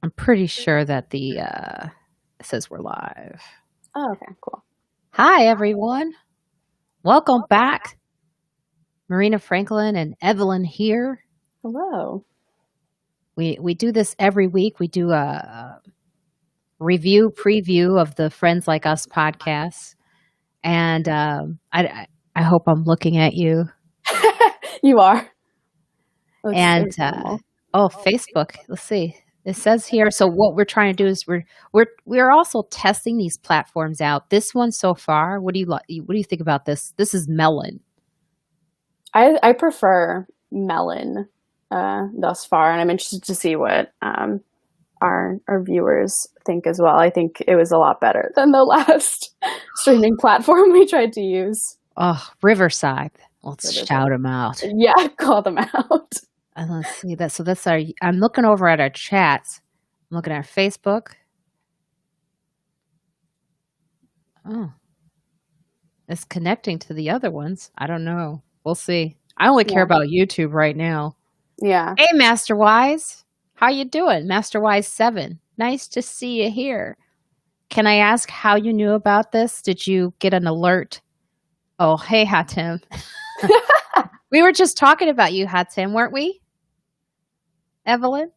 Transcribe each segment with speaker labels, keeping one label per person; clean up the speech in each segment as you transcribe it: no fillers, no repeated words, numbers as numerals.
Speaker 1: I'm pretty sure that the it says we're live.
Speaker 2: Oh, okay, cool.
Speaker 1: Hi everyone. Welcome back. Marina Franklin and Evelyn here.
Speaker 2: Hello.
Speaker 1: We do this every week. We do a review preview of the Friends Like Us podcast. And I hope I'm looking at you.
Speaker 2: You are.
Speaker 1: And Facebook. Let's see. It says here. So what we're trying to do is we're also testing these platforms out. This one so far. What do you think about this? This is Melon.
Speaker 2: I prefer Melon thus far, and I'm interested to see what our viewers think as well. I think it was a lot better than the last streaming platform we tried to use.
Speaker 1: Oh, Riverside. Let's shout them out.
Speaker 2: Yeah, call them out.
Speaker 1: And let's see that. So that's our. I'm looking over at our chats. I'm looking at our Facebook. Oh, it's connecting to the other ones. I don't know. We'll see. I only care about YouTube right now.
Speaker 2: Yeah.
Speaker 1: Hey, Master Wise, how you doing, Master Wise 7? Nice to see you here. Can I ask how you knew about this? Did you get an alert? Oh, hey, Hatim. We were just talking about you, Hatim, weren't we? Evelyn?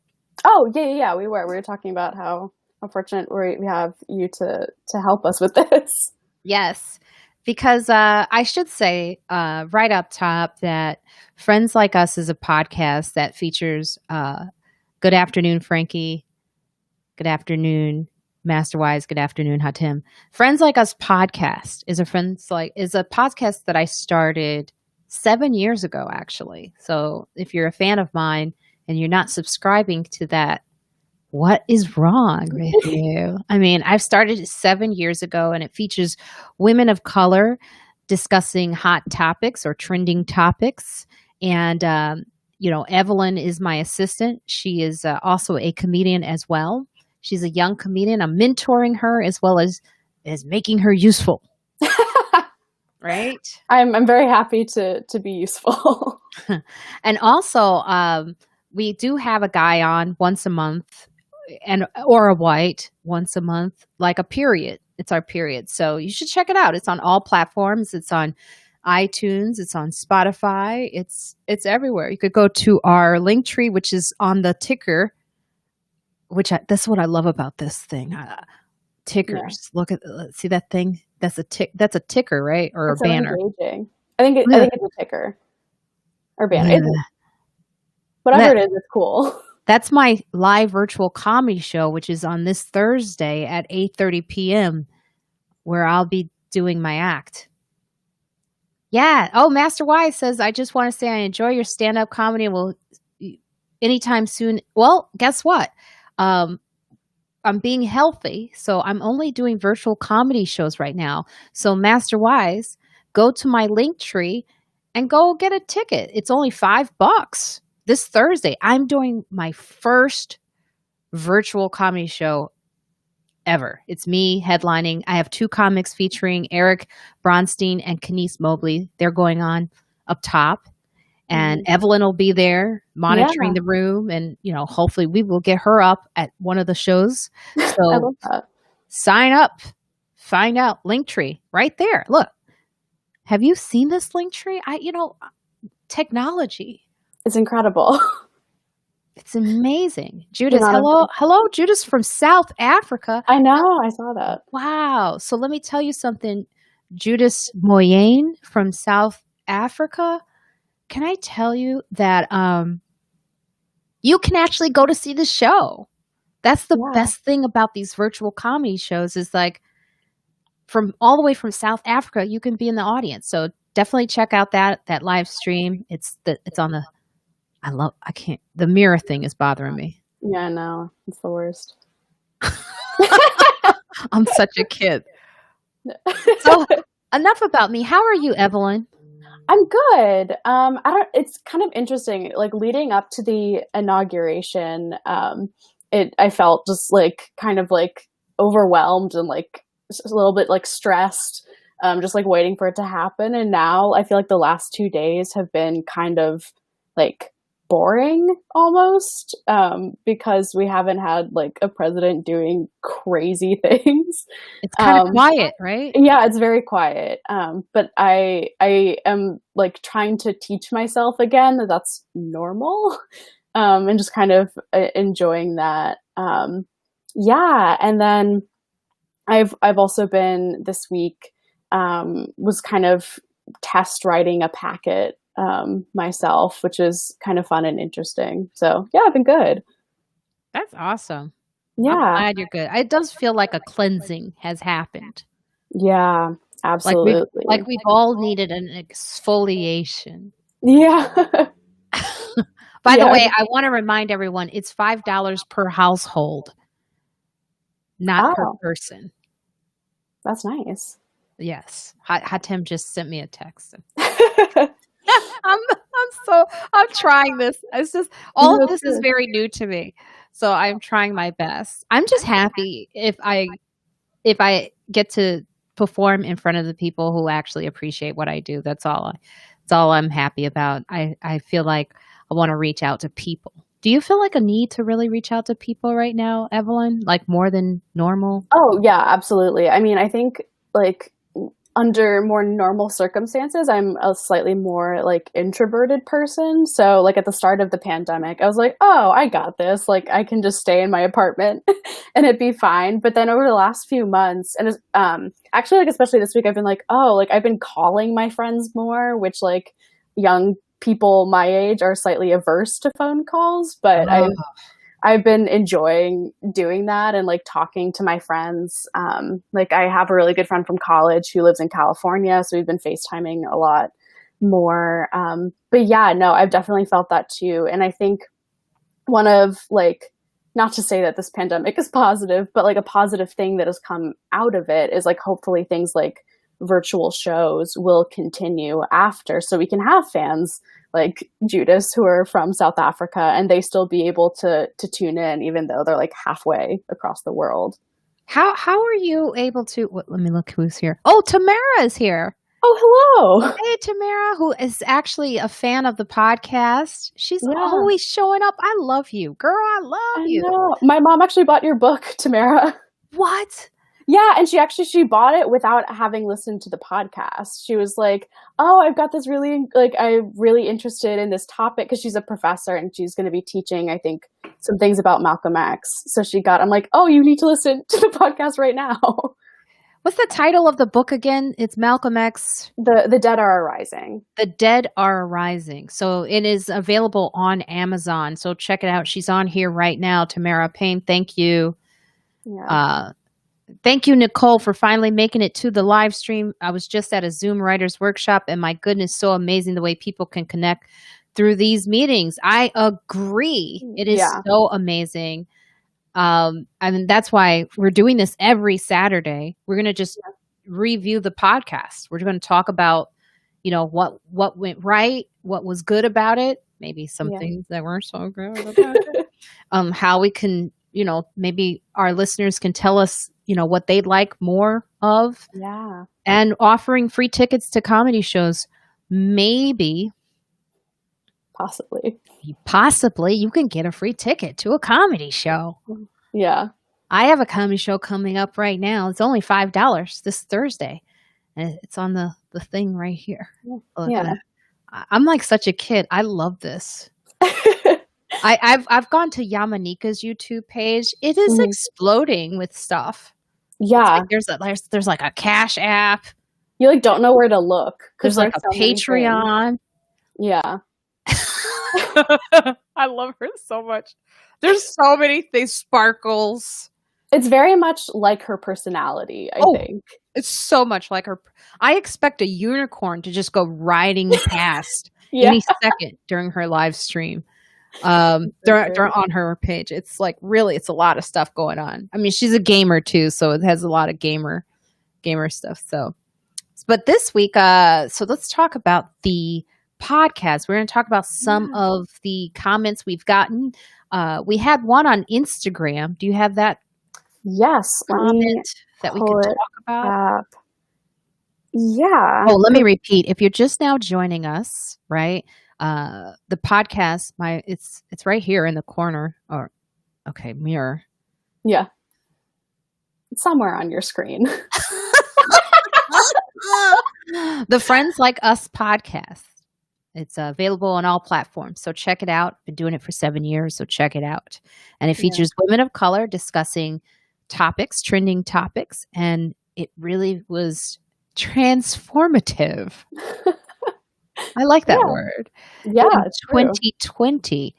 Speaker 2: Oh, yeah. We were talking about how fortunate we have you to help us with this.
Speaker 1: Yes, because I should say right up top that Friends Like Us is a podcast that features Good Afternoon, Frankie. Good afternoon, Master Wise. Good afternoon, Hatim. Friends Like Us podcast is a podcast that I started 7 years ago, actually. So if you're a fan of mine and you're not subscribing to that, what is wrong with you? I mean, I've started it 7 years ago, and it features women of color discussing hot topics or trending topics. And, Evelyn is my assistant. She is also a comedian as well. She's a young comedian. I'm mentoring her as well as making her useful. Right?
Speaker 2: I'm very happy to be useful.
Speaker 1: And also, we do have a guy on once a month, or a white once a month, like a period. It's our period. So you should check it out. It's on all platforms. It's on iTunes. It's on Spotify. It's everywhere. You could go to our link tree, which is on the ticker. That's what I love about this thing. Tickers. Yeah. See that thing? That's a ticker, right? Or
Speaker 2: that's
Speaker 1: a banner.
Speaker 2: Engaging. I think it's a ticker or banner. Yeah. Whatever it is, it's cool.
Speaker 1: That's my live virtual comedy show, which is on this Thursday at 8:30 p.m., where I'll be doing my act. Yeah. Oh, Master Wise says, I just want to say I enjoy your stand-up comedy and will anytime soon. Well, guess what? I'm being healthy, so I'm only doing virtual comedy shows right now. So Master Wise, go to my link tree and go get a ticket. It's only $5. This Thursday, I'm doing my first virtual comedy show ever. It's me headlining. I have 2 comics featuring Eric Bronstein and Kenise Mobley. They're going on up top. And Evelyn will be there monitoring the room. And, hopefully we will get her up at one of the shows. So
Speaker 2: I love that.
Speaker 1: Sign up. Find out. Linktree right there. Look. Have you seen this Linktree? Technology.
Speaker 2: It's incredible.
Speaker 1: It's amazing. Judas, hello, Judas from South Africa.
Speaker 2: I know, I saw that.
Speaker 1: Wow. So let me tell you something. Judas Moyane from South Africa. Can I tell you that you can actually go to see the show? That's the best thing about these virtual comedy shows is like from all the way from South Africa, you can be in the audience. So definitely check out that live stream. It's on the the mirror thing is bothering me.
Speaker 2: Yeah, no, it's the worst.
Speaker 1: I'm such a kid. So enough about me. How are you, Evelyn?
Speaker 2: I'm good. It's kind of interesting. Like leading up to the inauguration, I felt just like kind of like overwhelmed and like a little bit like stressed, just like waiting for it to happen. And now I feel like the last 2 days have been kind of like boring almost, because we haven't had like a president doing crazy things.
Speaker 1: It's kind of
Speaker 2: Um,
Speaker 1: quiet, right?
Speaker 2: yeah, it's very quiet. But I am like trying to teach myself again that that's normal, and just kind of enjoying that. Yeah, and then I've also been this week, was kind of test writing a packet, myself, which is kind of fun and interesting. So yeah, I've been good.
Speaker 1: That's awesome. I'm
Speaker 2: Yeah,
Speaker 1: glad you're good. It does feel like a cleansing has happened.
Speaker 2: yeah,
Speaker 1: Like we've
Speaker 2: absolutely.
Speaker 1: like we've all needed an exfoliation.
Speaker 2: Yeah,
Speaker 1: By the
Speaker 2: yeah.
Speaker 1: way, I wanna remind everyone, it's $5 per household, not per
Speaker 2: Oh,
Speaker 1: person.
Speaker 2: that's nice.
Speaker 1: Yes. Hatem just sent me a text. I'm trying this. It's just all of
Speaker 2: No, it's
Speaker 1: this is
Speaker 2: good.
Speaker 1: very new to me, so I'm trying my best. I'm just happy if I get to perform in front of the people who actually appreciate what I do. That's all I'm happy about. I feel like I wanna reach out to people. Do you feel like a need to really reach out to people right now, Evelyn? Like more than normal?
Speaker 2: Oh, yeah, absolutely. I mean, I think like under more normal circumstances, I'm a slightly more like introverted person. So like at the start of the pandemic, I was like, "Oh, I got this. Like I can just stay in my apartment and it'd be fine." But then over the last few months and actually like especially this week I've been like, "Oh, like I've been calling my friends more," which like young people my age are slightly averse to phone calls, but
Speaker 1: Oh.
Speaker 2: I've been enjoying doing that and like talking to my friends. Like I have a really good friend from college who lives in California, so we've been FaceTiming a lot more. But yeah, no, I've definitely felt that too. And I think one of like, not to say that this pandemic is positive, but like a positive thing that has come out of it is like hopefully things like virtual shows will continue after, so we can have fans like Judas who are from South Africa and they still be able to tune in even though they're like halfway across the world.
Speaker 1: How are you able to let me look who's here. Oh, Tamara is here.
Speaker 2: Oh, hello.
Speaker 1: Hey, Tamara, who is actually a fan of the podcast. She's
Speaker 2: Yeah,
Speaker 1: always showing up. I love you, girl. I love
Speaker 2: I
Speaker 1: you.
Speaker 2: know. My mom actually bought your book, Tamara.
Speaker 1: What?
Speaker 2: Yeah, and she bought it without having listened to the podcast. She was like, "Oh, I've got this really like I'm really interested in this topic because she's a professor and she's going to be teaching, I think, some things about Malcolm X." So I'm like, "Oh, you need to listen to the podcast right now."
Speaker 1: What's the title of the book again? It's Malcolm X.
Speaker 2: The dead are arising.
Speaker 1: The Dead Are Rising. So it is available on Amazon. So check it out. She's on here right now. Tamara Payne, thank you.
Speaker 2: Yeah.
Speaker 1: Uh, Thank you, Nicole, for finally making it to the live stream. I was just at a Zoom writers workshop, and my goodness, so amazing the way people can connect through these meetings. I agree. It is
Speaker 2: Yeah.
Speaker 1: so amazing. I mean, that's why we're doing this every Saturday. We're going to just review the podcast. We're going to talk about, what went right, what was good about it, maybe some
Speaker 2: Yeah.
Speaker 1: things that weren't so good about it. How we can, maybe our listeners can tell us, what they'd like more of,
Speaker 2: Yeah.
Speaker 1: and offering free tickets to comedy shows. Maybe,
Speaker 2: Possibly.
Speaker 1: possibly, you can get a free ticket to a comedy show.
Speaker 2: Yeah.
Speaker 1: I have a comedy show coming up right now. It's only $5 this Thursday, and it's on the thing right here. Look at
Speaker 2: Yeah.
Speaker 1: that. I'm like such a kid. I love this. I've gone to Yamanika's YouTube page. It is
Speaker 2: Mhm.
Speaker 1: exploding with stuff. It's like
Speaker 2: Yeah.
Speaker 1: there's like a Cash App.
Speaker 2: You like don't know where to look because
Speaker 1: There's like
Speaker 2: there's
Speaker 1: a
Speaker 2: so many things.
Speaker 1: Patreon.
Speaker 2: Yeah.
Speaker 1: I love her so much. There's so many things. Sparkles.
Speaker 2: It's very much like her personality, I
Speaker 1: Oh,
Speaker 2: think.
Speaker 1: it's so much like her. I expect a unicorn to just go riding past
Speaker 2: Yeah,
Speaker 1: any second during her live stream.
Speaker 2: for
Speaker 1: They're
Speaker 2: sure.
Speaker 1: on her page. It's like really, it's a lot of stuff going on. I mean, she's a gamer too, so it has a lot of gamer stuff. So, but this week, so let's talk about the podcast. We're going to talk about some
Speaker 2: Yeah.
Speaker 1: of the comments we've gotten. We had one on Instagram. Do you have that
Speaker 2: Yes, let me
Speaker 1: comment that we
Speaker 2: pull
Speaker 1: could
Speaker 2: it
Speaker 1: talk about?
Speaker 2: up. Yeah.
Speaker 1: Oh, let me repeat. If you're just now joining us, right? The podcast, it's right here in the corner. Or okay, mirror.
Speaker 2: Yeah. It's somewhere on your screen.
Speaker 1: The Friends Like Us podcast. It's available on all platforms, so check it out. Been doing it for 7 years, so check it out. And it
Speaker 2: Yeah.
Speaker 1: features women of color discussing topics, trending topics, and it really was transformative. I like that
Speaker 2: Yeah.
Speaker 1: word.
Speaker 2: Yeah,
Speaker 1: In
Speaker 2: it's true.
Speaker 1: 2020,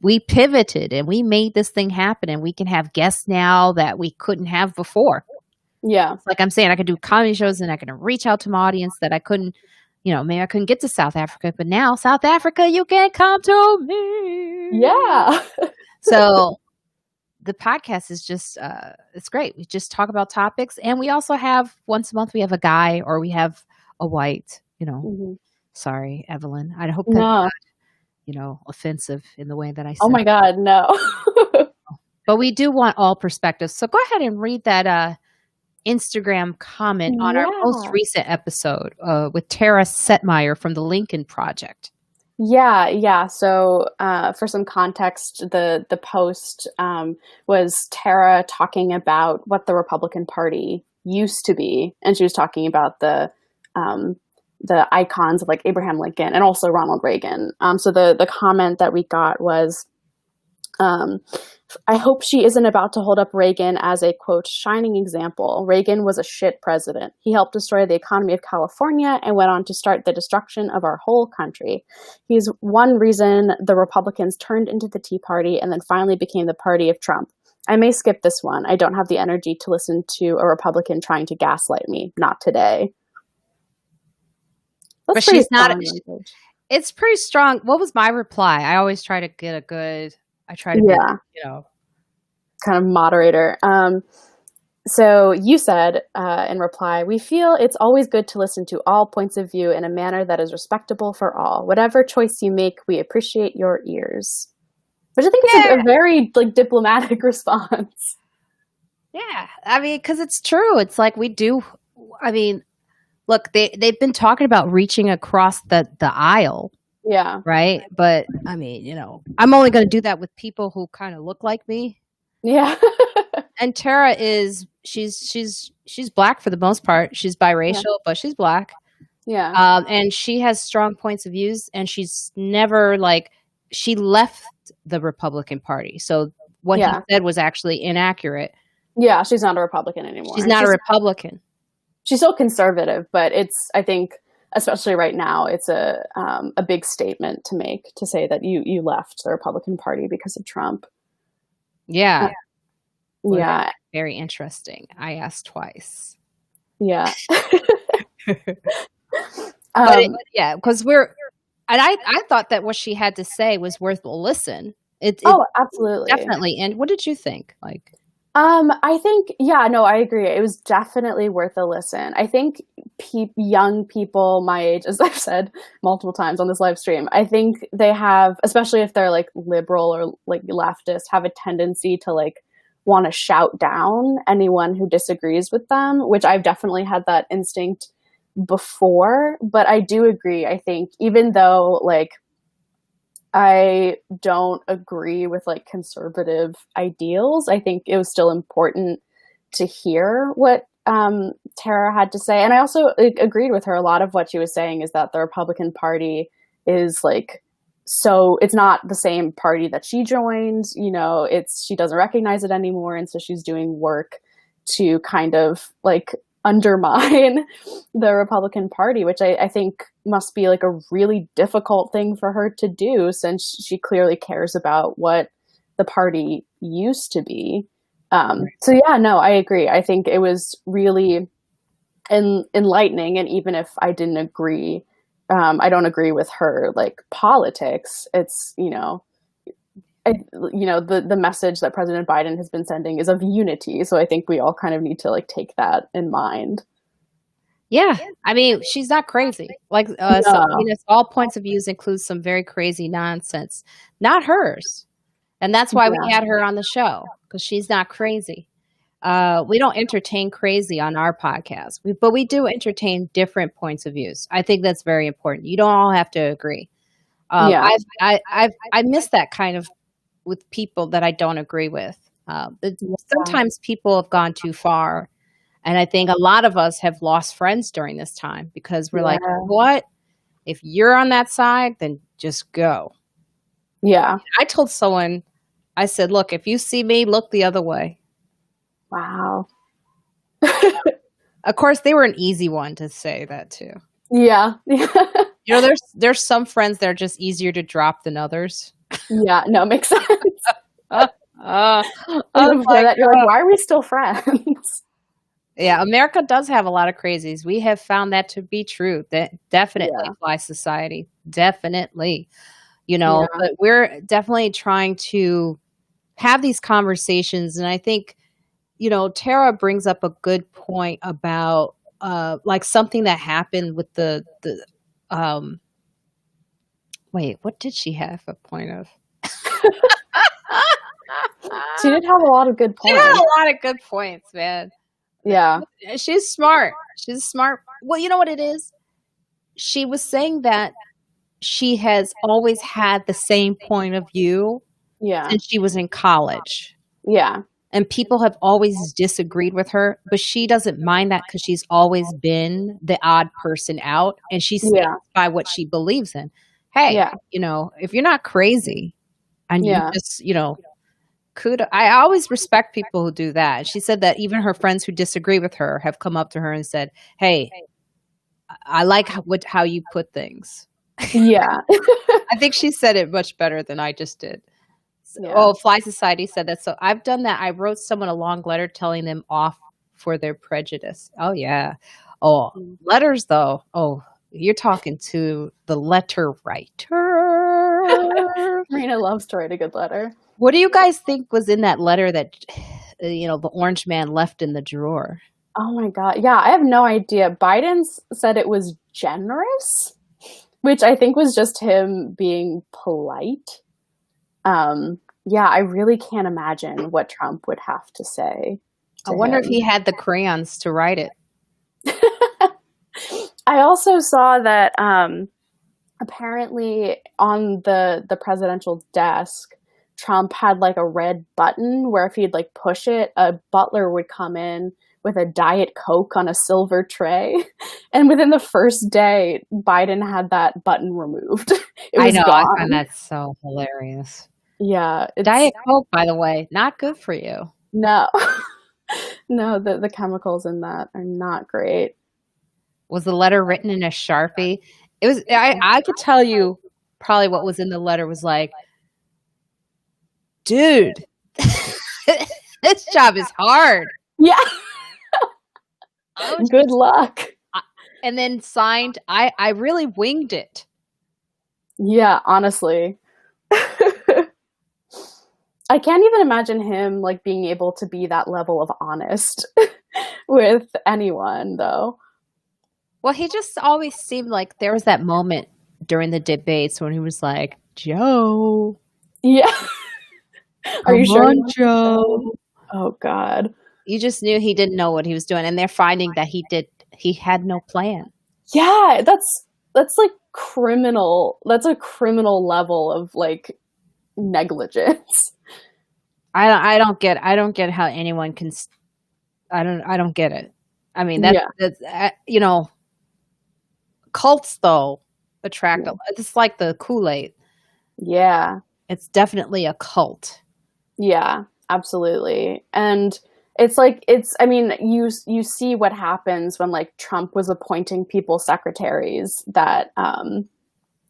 Speaker 1: we pivoted and we made this thing happen, and we can have guests now that we couldn't have before.
Speaker 2: Yeah.
Speaker 1: It's like I'm saying, I could do comedy shows and I can reach out to my audience that I couldn't, maybe I couldn't get to South Africa, but now South Africa, you can come to me.
Speaker 2: Yeah.
Speaker 1: So the podcast is just, it's great. We just talk about topics, and we also have once a month, we have a guy or we have a white,
Speaker 2: Mhm.
Speaker 1: sorry, Evelyn. I hope that's
Speaker 2: No.
Speaker 1: not, offensive in the way that I
Speaker 2: Oh
Speaker 1: said.
Speaker 2: my God, no.
Speaker 1: But we do want all perspectives. So go ahead and read that Instagram comment on our most
Speaker 2: Yeah.
Speaker 1: recent episode with Tara Setmeyer from the Lincoln Project.
Speaker 2: Yeah. So, for some context, the post was Tara talking about what the Republican Party used to be, and she was talking about the icons of like Abraham Lincoln and also Ronald Reagan. So the comment that we got was, I hope she isn't about to hold up Reagan as a, quote, shining example. Reagan was a shit president. He helped destroy the economy of California and went on to start the destruction of our whole country. He's one reason the Republicans turned into the Tea Party and then finally became the party of Trump. I may skip this one. I don't have the energy to listen to a Republican trying to gaslight me. Not today. That's
Speaker 1: But
Speaker 2: pretty
Speaker 1: she's not.
Speaker 2: strong language.
Speaker 1: It's pretty strong. What was my reply? I always try to get a good. I try to
Speaker 2: Yeah.
Speaker 1: be,
Speaker 2: Kind of moderator. So you said in reply, we feel it's always good to listen to all points of view in a manner that is respectable for all. Whatever choice you make, we appreciate your ears. Which I think is like a very like diplomatic response.
Speaker 1: Yeah. I mean, because it's true. It's like we do. I mean, look, they've been talking about reaching across the aisle.
Speaker 2: Yeah.
Speaker 1: Right. But I mean, I'm only going to do that with people who kind of look like me.
Speaker 2: Yeah.
Speaker 1: And Tara she's black for the most part. She's biracial, but she's black.
Speaker 2: Yeah.
Speaker 1: And she has strong points of views, and she's never she left the Republican Party. So what he said was actually inaccurate.
Speaker 2: Yeah. She's not a Republican anymore.
Speaker 1: She's not a Republican.
Speaker 2: She's still conservative, but I think, especially right now, it's a big statement to make, to say that you left the Republican Party because of Trump.
Speaker 1: Yeah.
Speaker 2: Yeah.
Speaker 1: Very interesting. I asked twice.
Speaker 2: Yeah.
Speaker 1: Yeah, because I thought that what she had to say was worth a listen.
Speaker 2: Absolutely.
Speaker 1: Definitely. And what did you think?
Speaker 2: I think, no, I agree. It was definitely worth a listen. I think young people my age, as I've said multiple times on this live stream, I think they have, especially if they're like liberal or like leftist, have a tendency to like want to shout down anyone who disagrees with them, which I've definitely had that instinct before. But I do agree. I think even though like I don't agree with like conservative ideals, I think it was still important to hear what Tara had to say. And I also agreed with her. A lot of what she was saying is that the Republican Party is like, so it's not the same party that she joined, she doesn't recognize it anymore. And so she's doing work to kind of like undermine the Republican Party, which I think must be like a really difficult thing for her to do, since she clearly cares about what the party used to be. So yeah, no, I agree. I think it was really enlightening. And even if I didn't agree, I don't agree with her like politics. It's, the message that President Biden has been sending is of unity. So I think we all kind of need to like take that in mind.
Speaker 1: Yeah. I mean, she's not crazy. So, all points of views include some very crazy nonsense, not hers. And that's why we had her on the show, because she's not crazy. We don't entertain crazy on our podcast, but we do entertain different points of views. I think that's very important. You don't all have to agree.
Speaker 2: Yeah.
Speaker 1: I miss that kind of with people that I don't agree with.
Speaker 2: Yeah.
Speaker 1: Sometimes people have gone too far, and I think a lot of us have lost friends during this time because we're like,
Speaker 2: Yeah.
Speaker 1: "What? If you're on that side, then just go."
Speaker 2: Yeah.
Speaker 1: I told someone, I said, "Look, if you see me, look the other way."
Speaker 2: Wow.
Speaker 1: Of course, they were an easy one to say that to.
Speaker 2: Yeah.
Speaker 1: You know, there's some friends that are just easier to drop than others.
Speaker 2: Yeah. No, makes sense.
Speaker 1: Uh, uh, oh
Speaker 2: You hear
Speaker 1: my
Speaker 2: that, you're like,
Speaker 1: god.
Speaker 2: why are we still friends?
Speaker 1: Yeah, America does have a lot of crazies. We have found that to be true. That definitely
Speaker 2: Yeah.
Speaker 1: fly society. Definitely.
Speaker 2: Yeah.
Speaker 1: But we're definitely trying to have these conversations. And I think, Tara brings up a good point about like something that happened with the um wait, what did she have a point of?
Speaker 2: She did have a lot of good
Speaker 1: She had
Speaker 2: points.
Speaker 1: a lot of good points, man.
Speaker 2: Yeah.
Speaker 1: She's smart. She's smart. Well, you know what it is? She was saying that she has always had the same point of view
Speaker 2: Yeah.
Speaker 1: since she was in college.
Speaker 2: Yeah.
Speaker 1: And people have always disagreed with her, but she doesn't mind that because she's always been the odd person out and she stands
Speaker 2: Yeah.
Speaker 1: by what she believes in. Hey,
Speaker 2: Yeah.
Speaker 1: if you're not crazy and you
Speaker 2: Yeah.
Speaker 1: just, kudos. I always respect people who do that. She said that even her friends who disagree with her have come up to her and said, "Hey, I like how you put things."
Speaker 2: Yeah.
Speaker 1: I think she said it much better than I just did.
Speaker 2: Yeah.
Speaker 1: Oh, Fly Society said that. So I've done that. I wrote someone a long letter telling them off for their prejudice. Oh yeah. Oh,
Speaker 2: Mm.
Speaker 1: letters though. Oh, you're talking to the letter writer.
Speaker 2: Marina loves to write a good letter.
Speaker 1: What do you guys think was in that letter that the orange man left in the drawer?
Speaker 2: Oh my God. Yeah, I have no idea. Said it was generous, which I think was just him being polite. Yeah, I really can't imagine what Trump would have to say
Speaker 1: I
Speaker 2: to
Speaker 1: wonder if he
Speaker 2: him.
Speaker 1: had the crayons to write it.
Speaker 2: I also saw that apparently on the presidential desk, Trump had like a red button where if he'd like push it, a butler would come in with a Diet Coke on a silver tray. And within the first day, Biden had that button removed. It
Speaker 1: I
Speaker 2: was
Speaker 1: know. I find
Speaker 2: gone.
Speaker 1: that so hilarious.
Speaker 2: Yeah, it's
Speaker 1: Diet Coke, by the way, not good for you.
Speaker 2: no. No, the chemicals in that are not great.
Speaker 1: Was the letter written in a Sharpie? It was I could tell you probably what was in the letter was like, "Dude, this job is hard."
Speaker 2: Yeah,
Speaker 1: I was
Speaker 2: good luck.
Speaker 1: I and then signed, I really winged it.
Speaker 2: Yeah, honestly. I can't even imagine him like being able to be that level of honest with anyone though.
Speaker 1: Well, he just always seemed like there was that moment during the debates when he was like, "Joe,
Speaker 2: Yeah. Are you
Speaker 1: come
Speaker 2: sure he
Speaker 1: on,
Speaker 2: wants to go?
Speaker 1: Joe."
Speaker 2: Oh God.
Speaker 1: You just knew he didn't know what he was doing, and they're finding that he had no plan.
Speaker 2: Yeah, that's like criminal. That's a criminal level of like negligence.
Speaker 1: I don't get how anyone can I don't get it. I mean,
Speaker 2: Yeah.
Speaker 1: that's cults though attract
Speaker 2: Yeah.
Speaker 1: it's like the Kool-Aid.
Speaker 2: Yeah.
Speaker 1: It's definitely a cult.
Speaker 2: Yeah, absolutely. And it's like I mean, you see what happens when like Trump was appointing people secretaries that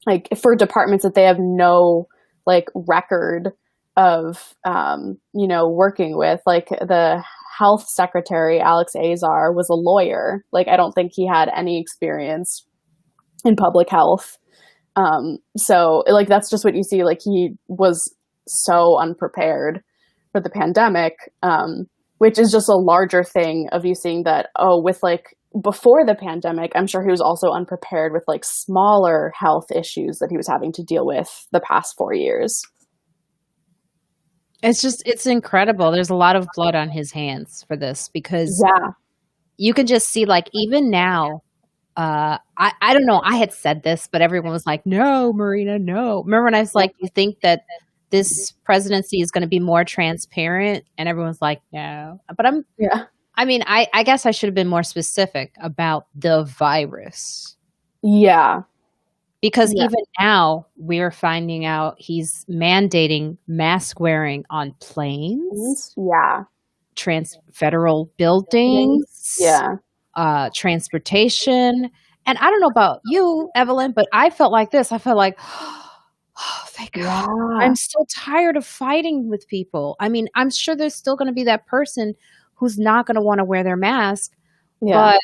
Speaker 2: like for departments that they have no like record of working with. Like the health secretary Alex Azar was a lawyer. Like I don't think he had any experience in public health. So like that's just what you see. Like he was so unprepared for the pandemic, which is just a larger thing of you seeing that, oh, with like before the pandemic, I'm sure he was also unprepared with like smaller health issues that he was having to deal with the past 4 years.
Speaker 1: It's incredible. There's a lot of blood on his hands for this because
Speaker 2: Yeah.
Speaker 1: you can just see like even now I don't know. I had said this, but everyone was like, "No, Marina, no." Remember when I was like, "You think that this presidency is going to be more transparent?" And everyone's like, "No." But
Speaker 2: Yeah.
Speaker 1: I mean, I guess I should have been more specific about the virus
Speaker 2: Yeah.
Speaker 1: because
Speaker 2: Yeah.
Speaker 1: even now we're finding out he's mandating mask wearing on planes,
Speaker 2: Yeah.
Speaker 1: federal buildings,
Speaker 2: Yeah.
Speaker 1: transportation. And I don't know about you, Evelyn, but I felt like this. I felt like, oh, thank God. I'm
Speaker 2: Yeah.
Speaker 1: so tired of fighting with people. I mean, I'm sure there's still going to be that person who's not going to want to wear their mask,
Speaker 2: Yeah.
Speaker 1: but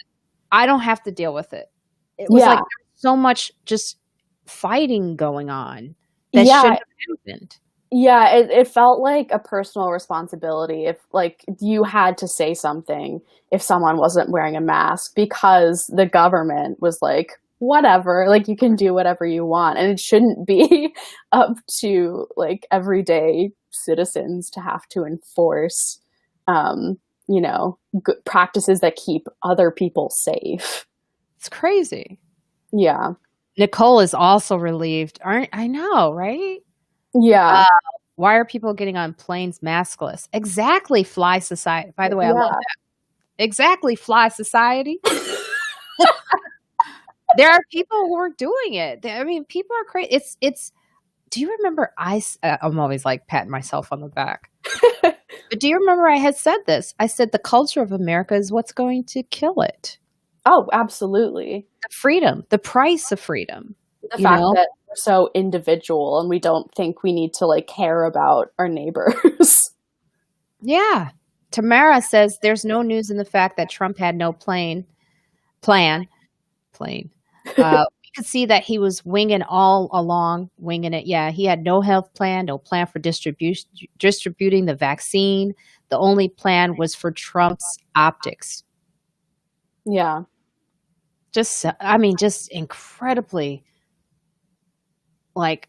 Speaker 1: I don't have to deal with it. It was like
Speaker 2: Yeah.
Speaker 1: there was so much just fighting going on that
Speaker 2: Yeah.
Speaker 1: shouldn't have happened.
Speaker 2: Yeah, it felt like a personal responsibility if like you had to say something if someone wasn't wearing a mask because the government was like, whatever, like you can do whatever you want. And it shouldn't be up to like everyday citizens to have to enforce um, good practices that keep other people safe.
Speaker 1: It's crazy.
Speaker 2: Yeah.
Speaker 1: Nicole is also relieved. Aren't I know, right?
Speaker 2: Yeah.
Speaker 1: Why are people getting on planes maskless? Exactly, Fly Society. By the way, I love
Speaker 2: Yeah.
Speaker 1: that. Exactly, Fly Society. There are people who are doing it. I mean, people are crazy. It's. Do you remember? I'm always like patting myself on the back. But do you remember I had said this? I said the culture of America is what's going to kill it.
Speaker 2: Oh, absolutely.
Speaker 1: The freedom, the price of freedom.
Speaker 2: The
Speaker 1: You
Speaker 2: fact
Speaker 1: know?
Speaker 2: that we're so individual and we don't think we need to like care about our neighbors.
Speaker 1: Yeah. Tamara says there's no news in the fact that Trump had no plan. Plane. We could see that he was winging all along, winging it. Yeah, he had no health plan, no plan for distributing the vaccine. The only plan was for Trump's optics.
Speaker 2: Yeah.
Speaker 1: Just, I mean, just incredibly, like,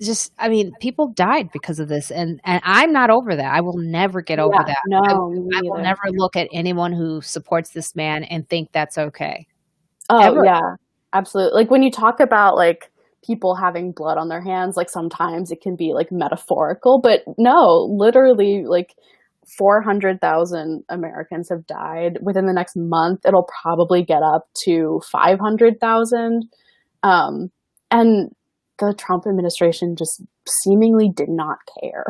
Speaker 1: just, I mean, people died because of this, and I'm not over that. I will never get over
Speaker 2: Yeah.
Speaker 1: that.
Speaker 2: No, me
Speaker 1: I will
Speaker 2: neither.
Speaker 1: never look at anyone who supports this man and think that's okay.
Speaker 2: Oh,
Speaker 1: Ever.
Speaker 2: yeah. Absolutely. Like when you talk about like people having blood on their hands, like sometimes it can be like metaphorical, but no, literally like 400,000 Americans have died within the next month. It'll probably get up to 500,000. Um, and the Trump administration just seemingly did not care.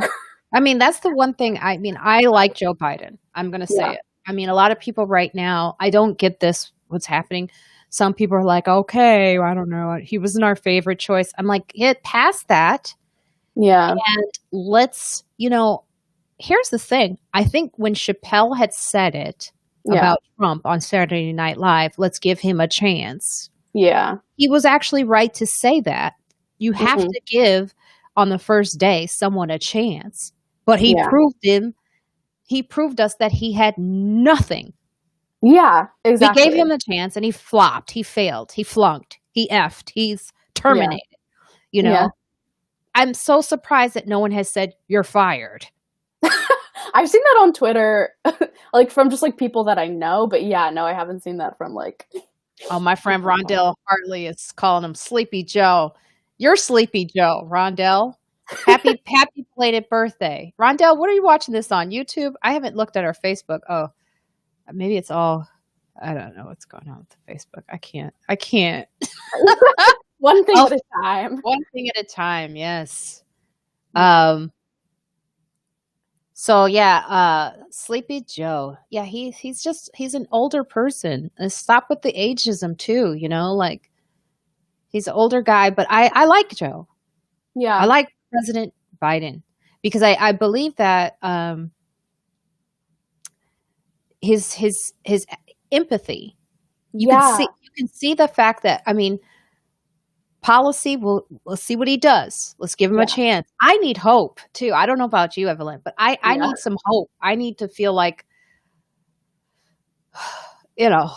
Speaker 1: I mean, that's the one thing. I mean, I like Joe Biden. I'm going to say
Speaker 2: Yeah.
Speaker 1: it. I mean, a lot of people right now, I don't get this, what's happening. Some people are like, okay, I don't know. He wasn't our favorite choice. I'm like, get past that.
Speaker 2: Yeah.
Speaker 1: And let's, here's the thing. I think when Chappelle had said it
Speaker 2: Yeah.
Speaker 1: about Trump on Saturday Night Live, let's give him a chance.
Speaker 2: Yeah.
Speaker 1: He was actually right to say that. You have
Speaker 2: Mhm.
Speaker 1: to give on the first day someone a chance. But
Speaker 2: Yeah.
Speaker 1: he proved us that he had nothing.
Speaker 2: Yeah,
Speaker 1: We gave
Speaker 2: exactly.
Speaker 1: him a chance and he flopped, he failed, he flunked, he effed, he's
Speaker 2: Yeah.
Speaker 1: terminated. You
Speaker 2: Yeah.
Speaker 1: know, I'm so surprised that no one has said you're fired.
Speaker 2: I've seen that on Twitter, like from just like people that I know, but yeah, no, I haven't seen that from like
Speaker 1: Oh, my friend Rondell Hartley is calling him Sleepy Joe. You're Sleepy Joe, Rondell. Happy belated birthday. Rondell, what are you watching this on? YouTube? I haven't looked at our Facebook. Oh, maybe it's all I don't know what's going on with the Facebook. I can't.
Speaker 2: one thing
Speaker 1: Oh,
Speaker 2: at a time.
Speaker 1: one thing at a time, yes. Um so yeah, Sleepy Joe. Yeah, he's an older person. Stop with the ageism too, like he's an older guy, but I like Joe. I
Speaker 2: Yeah.
Speaker 1: like President Biden because I believe that his empathy.
Speaker 2: Yeah.
Speaker 1: You can see the fact that I mean policy we'll see what he does. Let's give him a
Speaker 2: Yeah.
Speaker 1: chance. I need hope too. I don't know about you, Evelyn, but I
Speaker 2: Yeah.
Speaker 1: need some hope. I need to feel like you know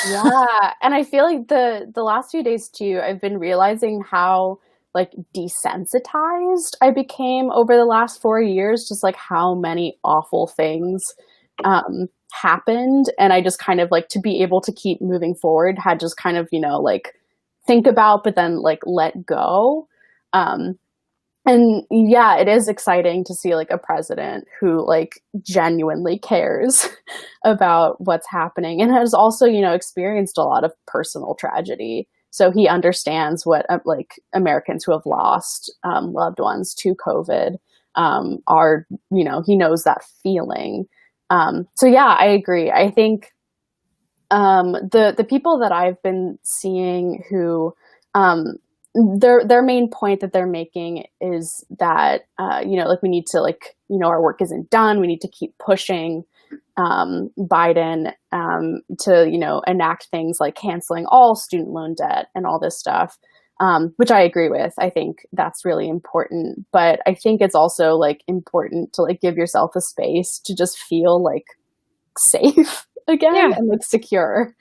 Speaker 2: Yeah. And I feel like the last few days too, I've been realizing how like desensitized I became over the last 4 years, just like how many awful things happened, and I just kind of like, to be able to keep moving forward, had just kind of, like think about, but then like let go. Um, and yeah, it is exciting to see like a president who like genuinely cares about what's happening, and has also, experienced a lot of personal tragedy. So he understands what like Americans who have lost loved ones to COVID are, he knows that feeling. So yeah, I agree. I think the people that I've been seeing who their main point that they're making is that like we need to like, our work isn't done. We need to keep pushing Biden to enact things like canceling all student loan debt and all this stuff, which I agree with. I think that's really important, but I think it's also like important to like give yourself a space to just feel like safe again
Speaker 1: Yeah.
Speaker 2: and like secure.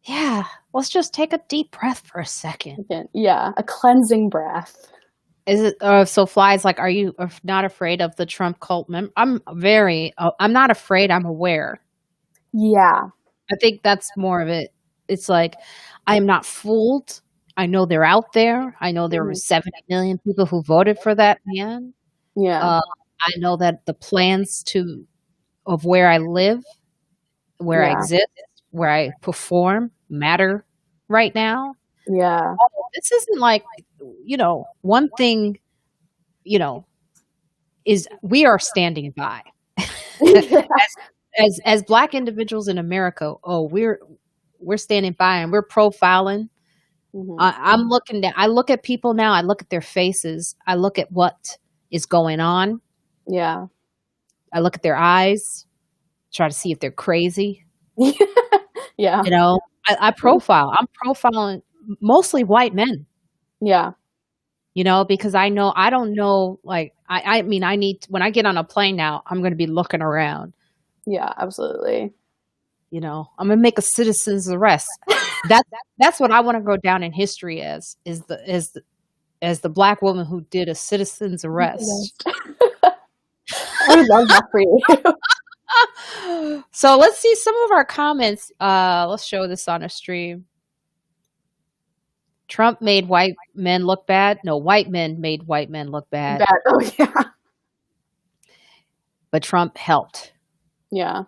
Speaker 1: Yeah. Let's just take a deep breath for a second.
Speaker 2: Again, yeah, a cleansing breath.
Speaker 1: Is it so Fly's like, are you not afraid of the Trump cult I'm not afraid, I'm aware.
Speaker 2: Yeah.
Speaker 1: I think that's more of it. It's like, I am not fooled. I know they're out there. I know there were
Speaker 2: Mhm.
Speaker 1: 70 million people who voted for that man.
Speaker 2: Yeah.
Speaker 1: I know that the plans of where I live, where I
Speaker 2: Yeah.
Speaker 1: exist, where I perform matter right now.
Speaker 2: Yeah.
Speaker 1: This isn't like, one thing, you know, is we are standing by.
Speaker 2: Yeah.
Speaker 1: As Black individuals in America, we're standing by and we're profiling.
Speaker 2: Mhm.
Speaker 1: I look at people now, I look at their faces, I look at what is going on,
Speaker 2: Yeah.
Speaker 1: I look at their eyes, try to see if they're crazy.
Speaker 2: Yeah.
Speaker 1: I profile. I'm profiling mostly white men,
Speaker 2: Yeah.
Speaker 1: because I know I don't know, like I mean I need when I get on a plane now, I'm gonna be looking around.
Speaker 2: Yeah, absolutely.
Speaker 1: I'm gonna make a citizen's arrest. That that's what I want to go down in history as the Black woman who did a citizen's
Speaker 2: Yes.
Speaker 1: arrest.
Speaker 2: I would love that for you.
Speaker 1: So let's see some of our comments. Let's show this on a stream. Trump made white men look bad. No, white men made white men look bad,
Speaker 2: That, oh yeah.
Speaker 1: but Trump helped
Speaker 2: Yeah.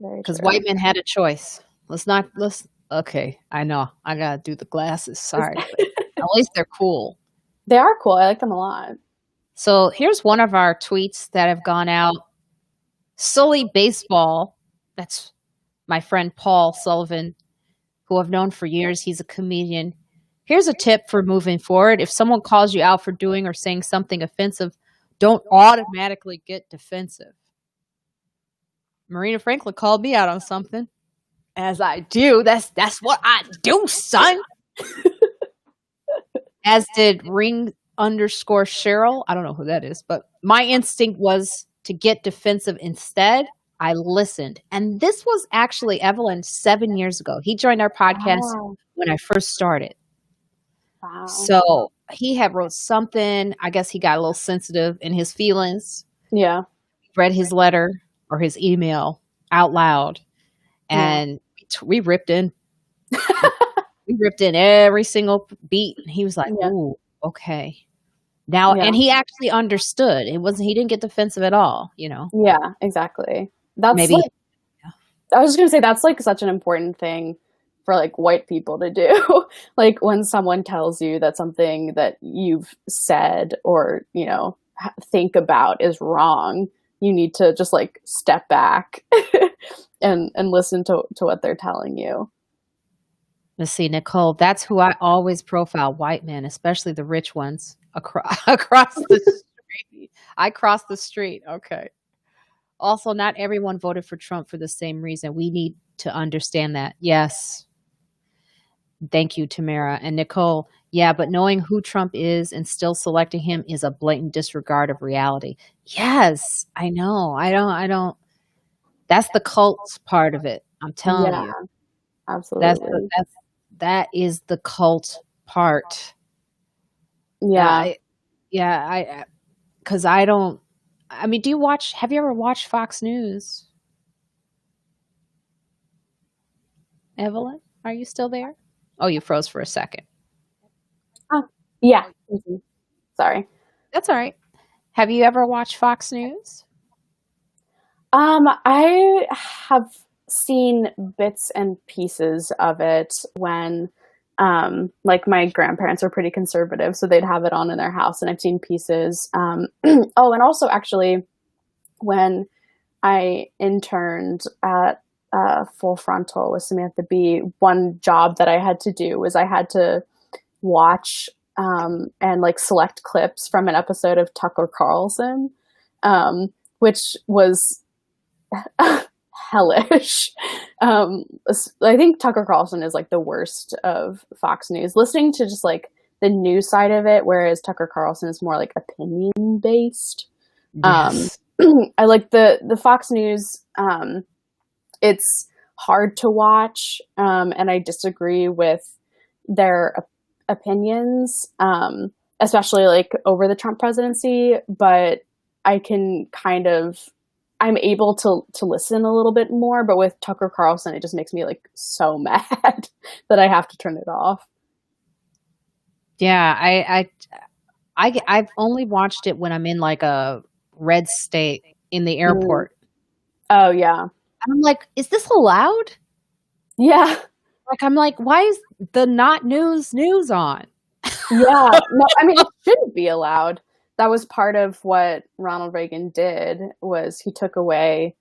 Speaker 2: Very
Speaker 1: because
Speaker 2: true.
Speaker 1: white men had a choice. Okay, I know. I gotta do the glasses. Sorry, but at least they're cool.
Speaker 2: They are cool. I like them a lot.
Speaker 1: So here's one of our tweets that have gone out. Sully Baseball, that's my friend Paul Sullivan, who I've known for years. He's a comedian. Here's a tip for moving forward. If someone calls you out for doing or saying something offensive, don't automatically get defensive. Marina Franklin called me out on something. As I do. That's what I do, son. As did ring_Cheryl. I don't know who that is, but my instinct was to get defensive instead. I listened. And this was actually Evelyn 7 years ago. He joined our podcast
Speaker 2: Wow.
Speaker 1: when I first started.
Speaker 2: Wow.
Speaker 1: So he had wrote something. I guess he got a little sensitive in his feelings.
Speaker 2: Yeah.
Speaker 1: Read his letter or his email out loud,
Speaker 2: Yeah.
Speaker 1: and we ripped in. We ripped in every single beat. And he was like,
Speaker 2: Yeah.
Speaker 1: "Ooh, okay." Now,
Speaker 2: Yeah.
Speaker 1: and he actually understood. He didn't get defensive at all.
Speaker 2: Yeah, exactly. That's
Speaker 1: Maybe
Speaker 2: like, I was just gonna say that's like such an important thing for like white people to do. Like when someone tells you that something that you've said or, think about is wrong, you need to just like step back and listen to what they're telling you.
Speaker 1: let's see, Nicole. That's who I always profile: white men, especially the rich ones across the street. I cross the street. Okay. Also, not everyone voted for Trump for the same reason. We need to understand that. Yes. Thank you, Tamara. And Nicole, yeah, but knowing who Trump is and still selecting him is a blatant disregard of reality. Yes, I know. I don't, that's the cult part of it. I'm telling
Speaker 2: Yeah,
Speaker 1: you.
Speaker 2: absolutely.
Speaker 1: That is the cult part.
Speaker 2: Yeah.
Speaker 1: Because have you ever watched Fox News? Evelyn, are you still there? Oh, you froze for a second.
Speaker 2: Oh, yeah. Mhm. Sorry.
Speaker 1: That's all right. Have you ever watched Fox News?
Speaker 2: I have seen bits and pieces of it when, like my grandparents are pretty conservative, so they'd have it on in their house, and I've seen pieces. Oh, and also actually, when I interned at Full Frontal with Samantha Bee, one job that I had to do was I had to watch and like select clips from an episode of Tucker Carlson, which was hellish. I think Tucker Carlson is like the worst of Fox News. Listening to just like the news side of it, whereas Tucker Carlson is more like opinion based.
Speaker 1: Yes.
Speaker 2: I like the Fox News. It's hard to watch, and I disagree with their opinions, especially like over the Trump presidency. But I can kind of I'm able to listen a little bit more. But with Tucker Carlson, it just makes me like so mad that I have to turn it off.
Speaker 1: Yeah, I've only watched it when I'm in like a red state in the
Speaker 2: Mm.
Speaker 1: airport.
Speaker 2: Oh yeah,
Speaker 1: And I'm like, is this allowed?
Speaker 2: yeah.
Speaker 1: Like, I'm like, why is the not news on?
Speaker 2: Yeah, no, I mean, it shouldn't be allowed. That was part of what Ronald Reagan did was he took away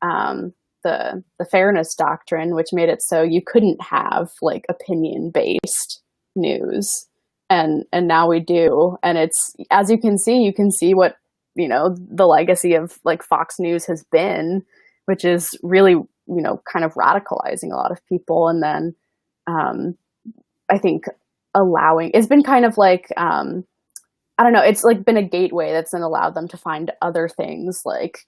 Speaker 2: the fairness doctrine, which made it so you couldn't have like opinion based news, and now we do, and it's as you can see what the legacy of like Fox News has been, which is really kind of radicalizing a lot of people, and then um, I think allowing it's been kind of like I don't know, it's like been a gateway that's then allowed them to find other things like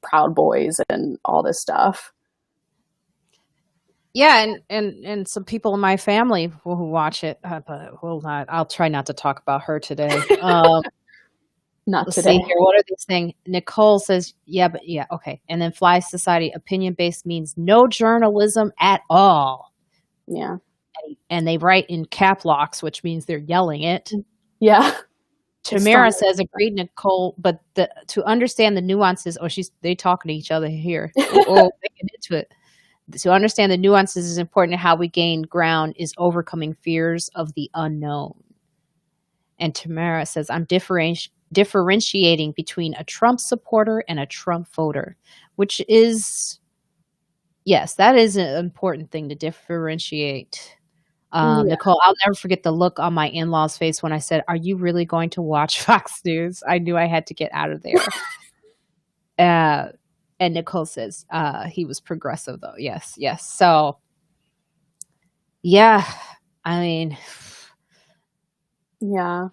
Speaker 2: Proud Boys and all this stuff.
Speaker 1: Yeah, and some people in my family who watch it, but will not. I'll try not to talk about her today.
Speaker 2: Not
Speaker 1: Let's see
Speaker 2: today.
Speaker 1: here. What are these things? Nicole says, yeah, but yeah, okay. And then Fly Society, opinion based means no journalism at all.
Speaker 2: Yeah.
Speaker 1: And they write in cap locks, which means they're yelling it.
Speaker 2: Yeah.
Speaker 1: Tamara says, agreed, Nicole, but to understand the nuances, they talking to each other here. They get into it. To understand the nuances is important to how we gain ground is overcoming fears of the unknown. And Tamara says, I'm differentiating between a Trump supporter and a Trump voter, which is, yes, that is an important thing to differentiate.
Speaker 2: Yeah.
Speaker 1: Nicole, I'll never forget the look on my in-laws' face when I said, are you really going to watch Fox News? I knew I had to get out of there. And Nicole says, he was progressive though. Yes, yes. So yeah, I mean,
Speaker 2: Yeah.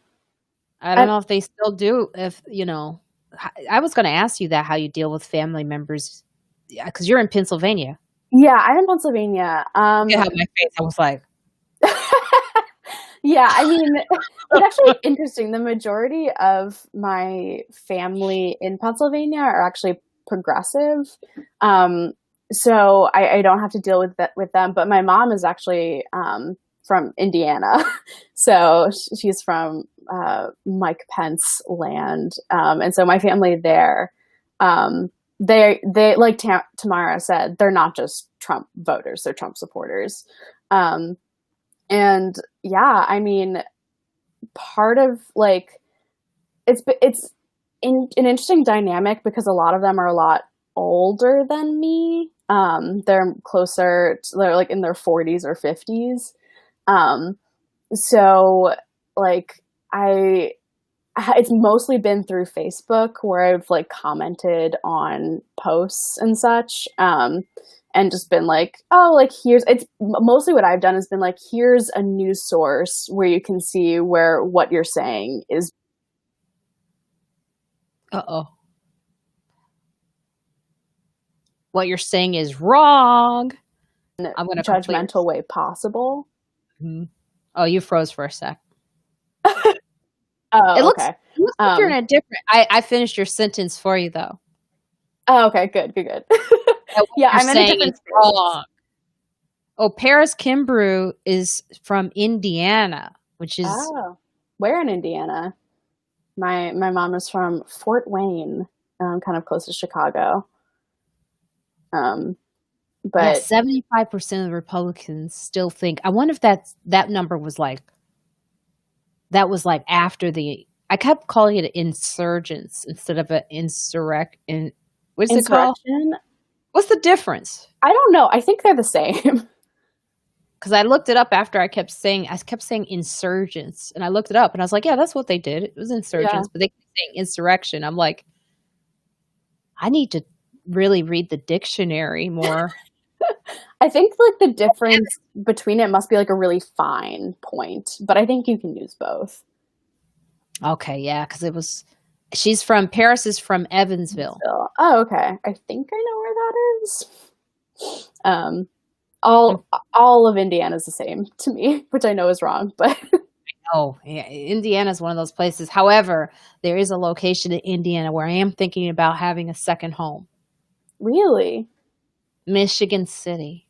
Speaker 1: I don't know if they still do. If I was going to ask you that how you deal with family members, because you're in Pennsylvania.
Speaker 2: Yeah, I'm in Pennsylvania.
Speaker 1: You have my face. I was like,
Speaker 2: yeah, I mean, it's actually interesting. The majority of my family in Pennsylvania are actually progressive. So I don't have to deal with that with them. But my mom is actually from Indiana. So she's from Mike Pence land. And so my family there, they like Tamara said, they're not just Trump voters, they're Trump supporters. And yeah, I mean, part of like it's an interesting dynamic because a lot of them are a lot older than me. They're like in their 40s or 50s. So like it's mostly been through Facebook where I've like commented on posts and such. And just been like, oh, like it's mostly what I've done has been like, here's a news source where you can see where what you're saying is.
Speaker 1: What you're saying is wrong. I'm going to
Speaker 2: judgmental way possible.
Speaker 1: Mm-hmm. Oh, you froze for a sec.
Speaker 2: Oh,
Speaker 1: it looks
Speaker 2: okay.
Speaker 1: like you're in a different. I finished your sentence for you though.
Speaker 2: Oh, okay, good. Yeah, I'm in a different
Speaker 1: wrong. Oh, Paris Kimbrough is from Indiana, which is
Speaker 2: Oh, where in Indiana? My mom is from Fort Wayne, kind of close to Chicago. Um,
Speaker 1: yeah,
Speaker 2: but
Speaker 1: 75% of Republicans still think. I wonder if that number was like that was like after the. I kept calling it insurgents instead of an insurrect. What is it called?
Speaker 2: insurrection,
Speaker 1: What's the difference?
Speaker 2: I don't know. I think they're the same.
Speaker 1: Because I looked it up after I kept saying insurgents, and I looked it up, and I was like, yeah, that's what they did. It was
Speaker 2: Yeah.
Speaker 1: insurgents, but they kept saying insurrection. I'm like, I need to really read the dictionary more.
Speaker 2: I think like the difference between it must be like a really fine point, but I think you can use both.
Speaker 1: Okay, yeah, because it was. She's from Paris. Is from Evansville.
Speaker 2: So, oh, okay. I think I know where that is.
Speaker 1: And
Speaker 2: All of Indiana is the same to me, which I know is wrong, but
Speaker 1: oh, yeah, Indiana is one of those places. However, there is a location in Indiana where I am thinking about having a second home.
Speaker 2: really?
Speaker 1: Michigan City.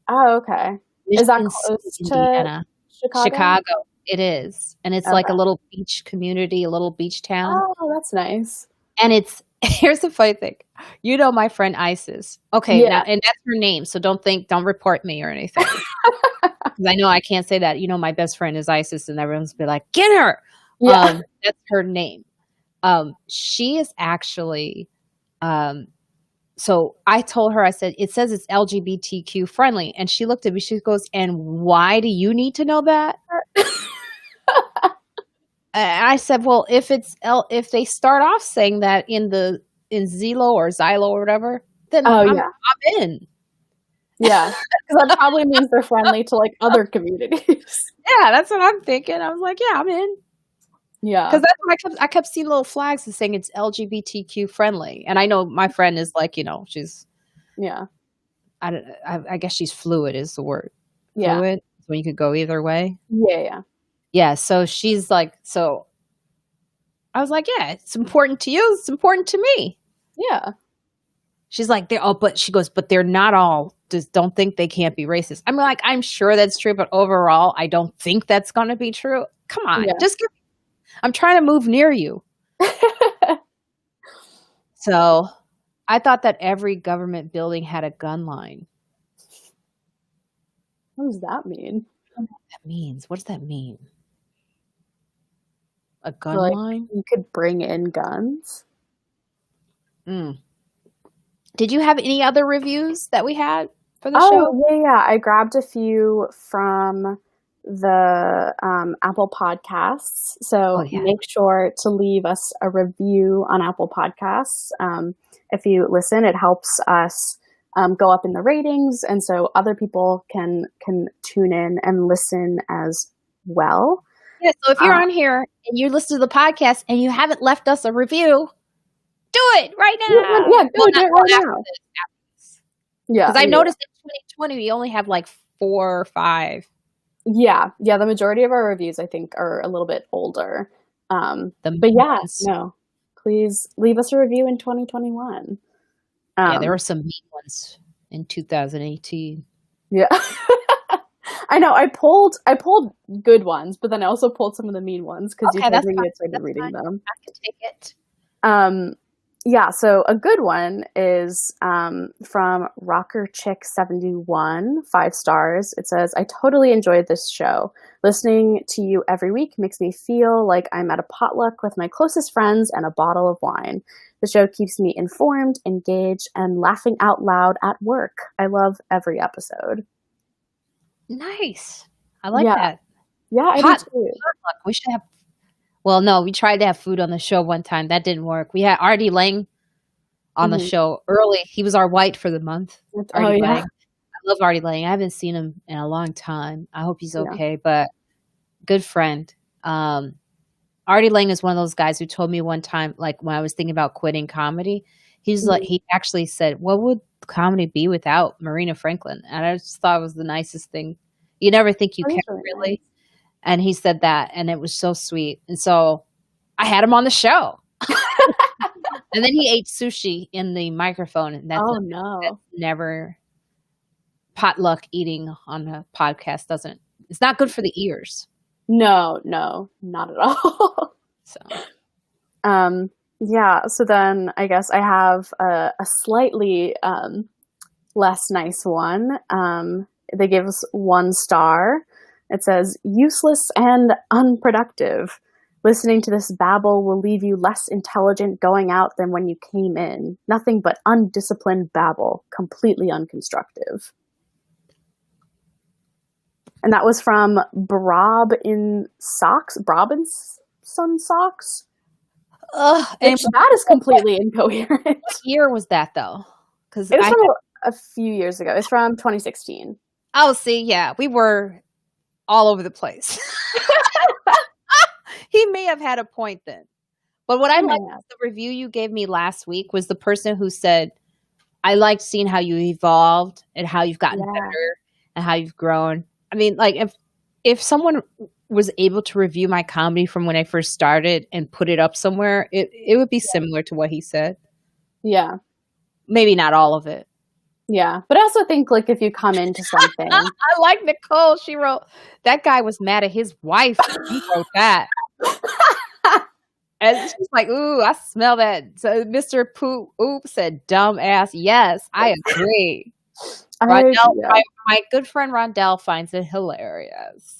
Speaker 2: Oh, okay. Is that
Speaker 1: Michigan City,
Speaker 2: close to
Speaker 1: Indiana.
Speaker 2: Chicago?
Speaker 1: Chicago. It is. And it's like a
Speaker 2: Okay.
Speaker 1: little beach community, a little beach town.
Speaker 2: Oh, that's nice.
Speaker 1: And it's here's the funny thing. You know my friend Isis. Okay,
Speaker 2: Yeah.
Speaker 1: now and that's her name, so don't report me or anything. 'Cause I know I can't say that. You know my best friend is Isis and everyone's be like, "Get her."
Speaker 2: Yeah.
Speaker 1: That's her name. She is actually um so I told her, I said, it says it's LGBTQ friendly. And she looked at me, she goes, and why do you need to know that? And I said, well, if they start off saying that in Zillow or Xylo or whatever, then
Speaker 2: Oh,
Speaker 1: I'm
Speaker 2: yeah.
Speaker 1: in.
Speaker 2: Yeah. Because that probably means they're friendly to like other communities.
Speaker 1: Yeah, that's what I'm thinking. I was like, yeah, I'm in.
Speaker 2: Yeah.
Speaker 1: Because that's what I kept seeing little flags that saying it's LGBTQ friendly. And I know my friend is like, she's
Speaker 2: Yeah.
Speaker 1: I guess she's fluid is the word.
Speaker 2: Yeah.
Speaker 1: Fluid. So you could go either way.
Speaker 2: Yeah. Yeah.
Speaker 1: Yeah. So she's like, so I was like, yeah, it's important to you. It's important to me.
Speaker 2: Yeah.
Speaker 1: She's like, but she goes, but they're not all, just don't think they can't be racist. I'm like, I'm sure that's true, but overall, I don't think that's going to be true. Come on.
Speaker 2: Yeah.
Speaker 1: I'm trying to move near you. So I thought that every government building had a gun line.
Speaker 2: What does that mean?
Speaker 1: What does that mean? A
Speaker 2: So,
Speaker 1: gun
Speaker 2: like,
Speaker 1: line?
Speaker 2: you could bring in guns?
Speaker 1: Mm. Did you have any other reviews that we had for the
Speaker 2: Oh,
Speaker 1: show?
Speaker 2: yeah. I grabbed a few from the Apple Podcasts.
Speaker 1: Oh,
Speaker 2: So
Speaker 1: yeah.
Speaker 2: make sure to leave us a review on Apple Podcasts. If you listen, it helps us go up in the ratings, and so other people can tune in and listen as well.
Speaker 1: Yeah, so if you're on here and you listen to the podcast and you haven't left us a review, do it right now.
Speaker 2: Yeah, go do it right now. Yeah,
Speaker 1: Because I noticed in 2020 we only have like 4 or 5.
Speaker 2: Yeah. The majority of our reviews, I think, are a little bit older. But yeah, no, please leave us a review in 2021.
Speaker 1: Yeah, there were some mean ones in 2018.
Speaker 2: Yeah. I know. I pulled good ones, but then I also pulled some of the mean ones because you told me you had started reading them.
Speaker 1: I can take it.
Speaker 2: Yeah, so a good one is from Rocker Chick 71, 5 stars. It says, I totally enjoyed this show. Listening to you every week makes me feel like I'm at a potluck with my closest friends and a bottle of wine. The show keeps me informed, engaged, and laughing out loud at work. I love every episode.
Speaker 1: Nice. I like that.
Speaker 2: Yeah, I do too.
Speaker 1: We should have. Well, no, we tried to have food on the show one time. That didn't work. We had Artie Lang on the show early. He was our white for the month. Artie Lang. I love Artie Lang. I haven't seen him in a long time. I hope he's okay, but good friend. Artie Lang is one of those guys who told me one time, like when I was thinking about quitting comedy, he's like, he actually said, what would comedy be without Marina Franklin? And I just thought it was the nicest thing. You never think you can really. And he said that, and it was so sweet. And so I had him on the show. And then he ate sushi in the microphone. And that's never potluck eating on a podcast doesn't. It's not good for the ears.
Speaker 2: No, not at all.
Speaker 1: So
Speaker 2: Yeah, so then I guess I have a slightly less nice one. They give us 1 star. It says, useless and unproductive. Listening to this babble will leave you less intelligent going out than when you came in. Nothing but undisciplined babble, completely unconstructive. And that was from Brob in Socks, Son Socks.
Speaker 1: and
Speaker 2: That is completely incoherent.
Speaker 1: what year was that though? Because
Speaker 2: It was from a few years ago. It's from 2016.
Speaker 1: oh, see, yeah, we were all over the place. He may have had a point then. But what I liked was the review you gave me last week was the person who said, I liked seeing how you evolved and how you've gotten better and how you've grown. I mean, like if someone was able to review my comedy from when I first started and put it up somewhere, it would be similar to what he said.
Speaker 2: Yeah.
Speaker 1: Maybe not all of it.
Speaker 2: Yeah. But I also think like if you come into something.
Speaker 1: I like Nicole. She wrote, that guy was mad at his wife. He wrote that. And she's like, ooh, I smell that. So Mr. Poop Oop said, dumb ass. Yes, I agree. My good friend Rondell finds it hilarious.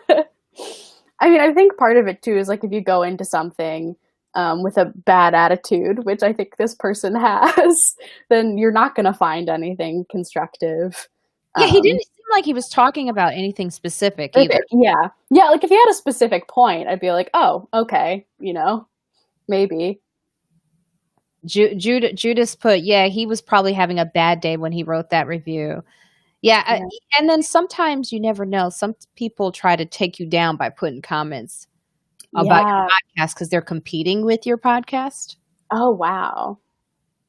Speaker 2: I mean, I think part of it too is like if you go into something with a bad attitude, which I think this person has, then you're not going to find anything constructive.
Speaker 1: Yeah, he didn't seem like he was talking about anything specific either.
Speaker 2: Yeah. Yeah, like if he had a specific point, I'd be like, oh, okay, maybe.
Speaker 1: Judas put, yeah, he was probably having a bad day when he wrote that review. Yeah, and then sometimes you never know. Some people try to take you down by putting comments about your podcast because they're competing with your podcast.
Speaker 2: Oh, wow.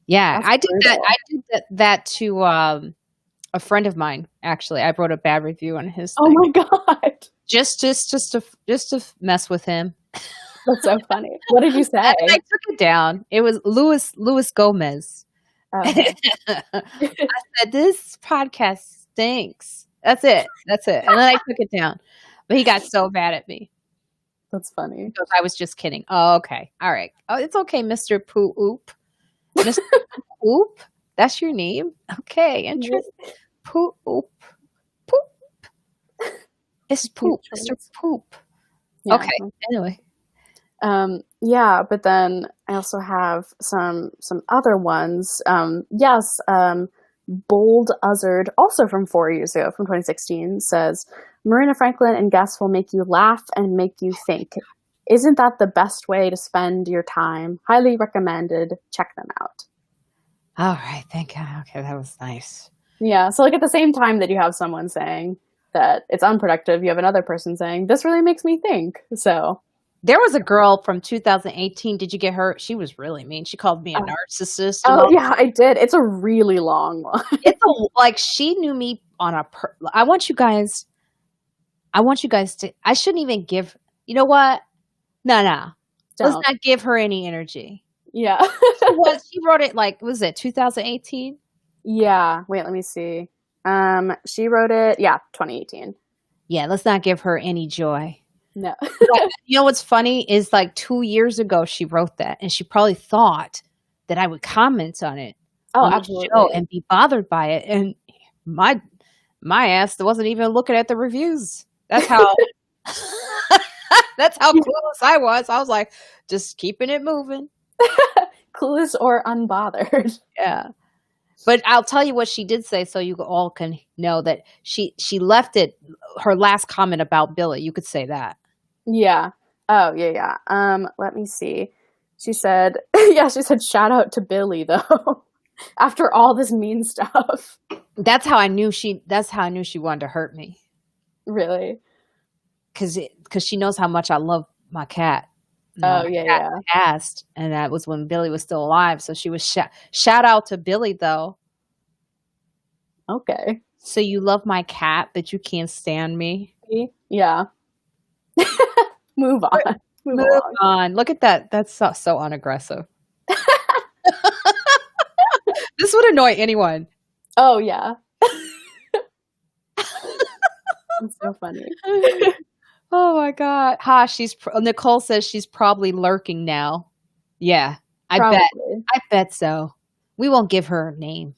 Speaker 1: Yeah, that's brutal. I did that to a friend of mine. Actually, I wrote a bad review on his.
Speaker 2: Oh my god!
Speaker 1: Just to mess with him.
Speaker 2: That's so funny. What did you say?
Speaker 1: I took it down. It was Luis Gomez. Oh, okay. I said, this podcast stinks. That's it. And then I took it down. But he got so mad at me.
Speaker 2: That's funny.
Speaker 1: Because I was just kidding. Oh, okay. All right. Oh, it's okay, Mr. Poo Oop. Mr. Oop? That's your name? Okay, interesting. Poo Oop. Poop. It's Poop. Mr. Poop. Yeah. Okay. Anyway.
Speaker 2: Yeah, but then I also have some other ones. Bold Uzzard, also from 4 years ago, from 2016, says, Marina Franklin and guests will make you laugh and make you think. Isn't that the best way to spend your time? Highly recommended. Check them out.
Speaker 1: All right. Thank you. Okay, that was nice.
Speaker 2: Yeah. So like at the same time that you have someone saying that it's unproductive, you have another person saying, this really makes me think. So
Speaker 1: there was a girl from 2018. Did you get her? She was really mean. She called me a narcissist.
Speaker 2: Oh, yeah, I did. It's a really long one.
Speaker 1: Like she knew me on a I want you guys to, I shouldn't even give, you know what? No. Let's not give her any energy.
Speaker 2: Yeah.
Speaker 1: She wrote it like, was it 2018?
Speaker 2: Yeah. Wait, let me see. She wrote it, 2018.
Speaker 1: Yeah, let's not give her any joy.
Speaker 2: No.
Speaker 1: You know what's funny is like 2 years ago she wrote that, and she probably thought that I would comment on it on
Speaker 2: absolutely.
Speaker 1: the show and be bothered by it. And my ass wasn't even looking at the reviews. That's how clueless I was. I was like, just keeping it moving.
Speaker 2: Clueless or unbothered.
Speaker 1: Yeah. But I'll tell you what she did say so you all can know that she left it, her last comment about Billy. You could say that.
Speaker 2: Yeah. Oh, yeah. Let me see. She said, shout out to Billy, though, after all this mean stuff.
Speaker 1: That's how I knew she wanted to hurt me.
Speaker 2: Really?
Speaker 1: Because she knows how much I love my cat.
Speaker 2: Yeah.
Speaker 1: Passed, and that was when Billy was still alive. So she was shout out to Billy, though.
Speaker 2: Okay.
Speaker 1: So you love my cat, but you can't stand me.
Speaker 2: Yeah. Move on. Move
Speaker 1: on. Look at that. That's so unaggressive. This would annoy anyone.
Speaker 2: Oh yeah. That's so funny.
Speaker 1: Oh my god. Ha, Nicole says she's probably lurking now. Yeah, I bet.
Speaker 2: Probably.
Speaker 1: I bet so. We won't give her a name.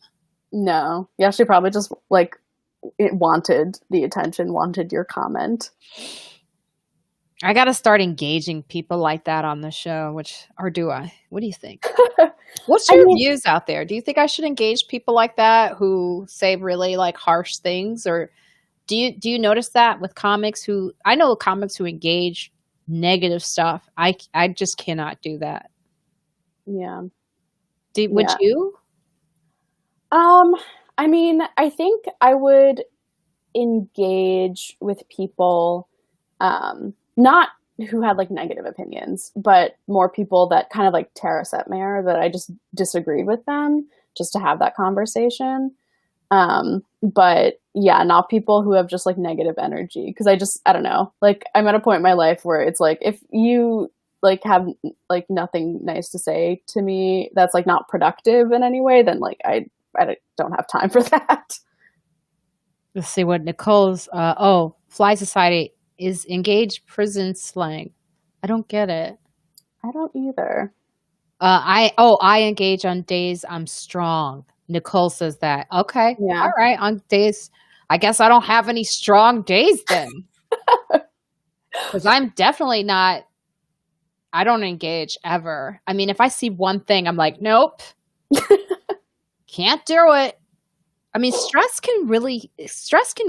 Speaker 2: No. Yeah, she probably just like it wanted the attention, wanted your comment.
Speaker 1: I gotta start engaging people like that on the show, or do I? What do you think? What's
Speaker 2: I
Speaker 1: your
Speaker 2: mean,
Speaker 1: views out there? Do you think I should engage people like that who say really like harsh things, or do you notice that with comics who I know comics who engage negative stuff? I just cannot do that.
Speaker 2: yeah.
Speaker 1: Would
Speaker 2: Yeah.
Speaker 1: you?
Speaker 2: Um, I mean, I think I would engage with people, not who had like negative opinions, but more people that kind of like tear us at Mayor that I just disagree with them just to have that conversation. But yeah, not people who have just like negative energy. Cause I don't know, like I'm at a point in my life where it's like, if you like have like nothing nice to say to me, that's like not productive in any way, then like I don't have time for that.
Speaker 1: Let's see what Nicole's. Fly Society is engaged prison slang. I don't get it.
Speaker 2: I don't either.
Speaker 1: I engage on days I'm strong. Nicole says that. Okay.
Speaker 2: Yeah.
Speaker 1: All right. On days I guess I don't have any strong days then. Cuz I'm definitely not I don't engage ever. I mean, if I see one thing I'm like, "Nope. Can't do it." I mean, stress can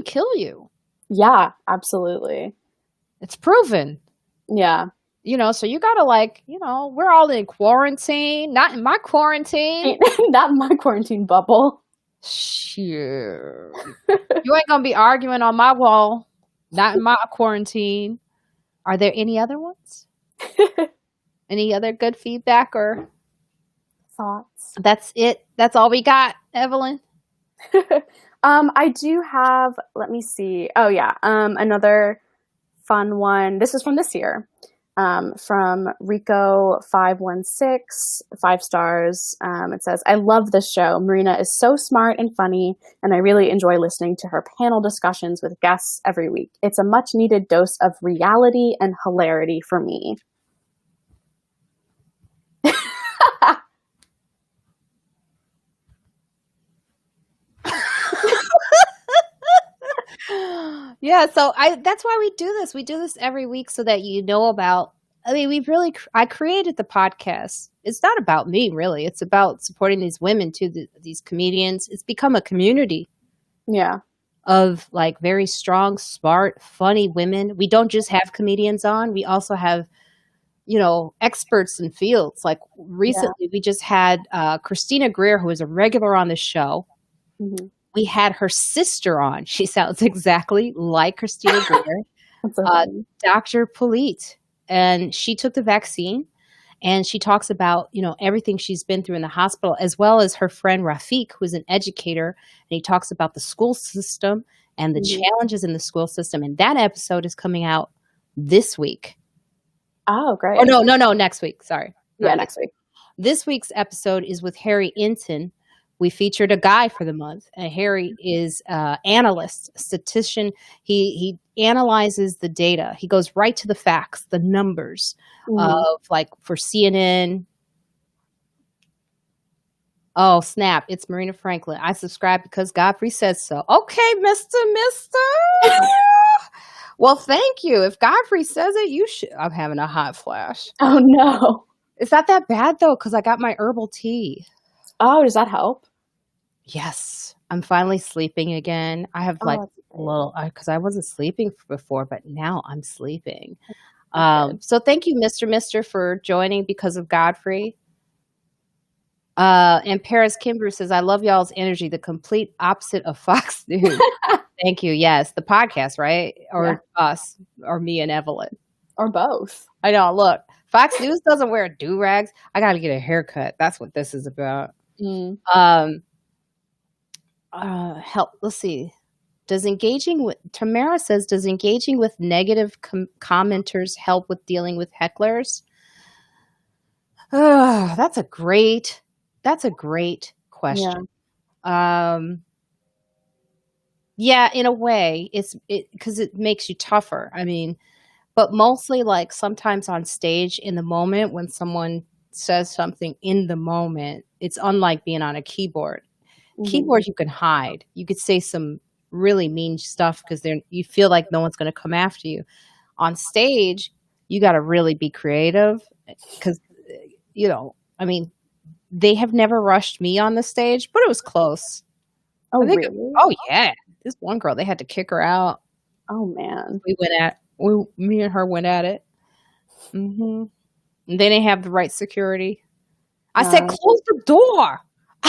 Speaker 1: kill you.
Speaker 2: Yeah, absolutely.
Speaker 1: It's proven.
Speaker 2: Yeah.
Speaker 1: So you gotta we're all in quarantine, not in my quarantine.
Speaker 2: Not in my quarantine bubble.
Speaker 1: Sure. You ain't gonna be arguing on my wall, not in my quarantine. Are there any other ones? Any other good feedback or
Speaker 2: Thoughts?
Speaker 1: that's it? That's all we got, Evelyn?
Speaker 2: I do have, let me see. Oh yeah, another fun one. This is from this year. From Rico516, 5 stars. It says, I love this show. Marina is so smart and funny, and I really enjoy listening to her panel discussions with guests every week. It's a much needed dose of reality and hilarity for me.
Speaker 1: Yeah, so that's why we do this. We do this every week so that about I mean, I created the podcast. It's not about me really. It's about supporting these women too, these comedians. It's become a community
Speaker 2: Yeah.
Speaker 1: of like very strong, smart, funny women. We don't just have comedians on. We also have experts in fields. Like recently we just had Christina Greer, who is a regular on the show.
Speaker 2: Mm-hmm.
Speaker 1: We had her sister on. She sounds exactly like Christina Greer,
Speaker 2: That's so funny.
Speaker 1: Dr. Polite. And she took the vaccine and she talks about, everything she's been through in the hospital, as well as her friend Rafiq, who's an educator. And he talks about the school system and the challenges in the school system. And that episode is coming out this week.
Speaker 2: Oh, great.
Speaker 1: Oh, no, next week. Sorry.
Speaker 2: Yeah, next week.
Speaker 1: This week's episode is with Harry Inton. We featured a guy for the month, and Harry is analyst, statistician. He analyzes the data. He goes right to the facts, the numbers of like for CNN. Oh, snap. It's Marina Franklin. I subscribe because Godfrey says so. Okay, Mister. Well, thank you. If Godfrey says it, you should. I'm having a hot flash.
Speaker 2: Oh, no.
Speaker 1: It's not that bad, though, because I got my herbal tea.
Speaker 2: Oh, does that help?
Speaker 1: Yes. I'm finally sleeping again. I have like a little, because I wasn't sleeping before, but now I'm sleeping. So thank you, Mr. for joining because of Godfrey. And Paris Kimber says, I love y'all's energy, the complete opposite of Fox News. Thank you. Yes. The podcast, right? Or us, or me and Evelyn.
Speaker 2: Or both.
Speaker 1: I know. Look, Fox News doesn't wear do-rags. I got to get a haircut. That's what this is about. Help. Let's see. Tamara says, does engaging with negative commenters help with dealing with hecklers? That's a great question. Yeah, in a way, because it makes you tougher. I mean, but mostly, like, sometimes on stage in the moment when someone says something in the moment, it's unlike being on a keyboard.
Speaker 2: Mhm.
Speaker 1: Keyboard, you can hide. You could say some really mean stuff because you feel like no one's gonna come after you. On stage, you gotta really be creative because I mean, they have never rushed me on the stage, but it was close. I
Speaker 2: Oh,
Speaker 1: think
Speaker 2: really?
Speaker 1: oh, yeah. This one girl, they had to kick her out.
Speaker 2: Oh, man.
Speaker 1: Me and her went at it. Mhm. And they didn't have the right security. I said,
Speaker 2: Uh,
Speaker 1: "Close the door."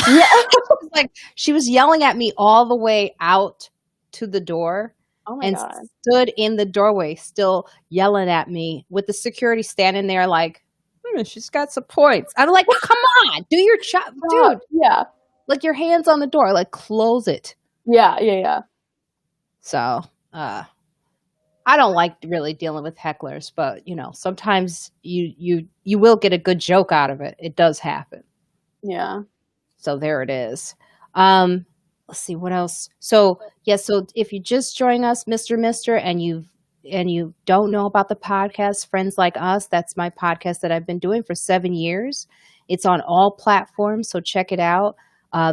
Speaker 2: yeah.
Speaker 1: She was yelling at me all the way out to the door
Speaker 2: Oh my
Speaker 1: and
Speaker 2: god.
Speaker 1: stood in the doorway still yelling at me with the security standing there like, she's got some points." I'm like, "Come on, do your job,
Speaker 2: Stop.
Speaker 1: dude.
Speaker 2: Yeah.
Speaker 1: Like, your hand's on the door, like, close it."
Speaker 2: Yeah, yeah, yeah.
Speaker 1: So, I don't like really dealing with hecklers, but, sometimes you will get a good joke out of it. It does happen.
Speaker 2: Yeah.
Speaker 1: So there it is. Um, let's see what else. So yeah, so if you just join us, Mister, and you don't know about the podcast, Friends Like Us, that's my podcast that I've been doing for 7 years. It's on all platforms, so check it out.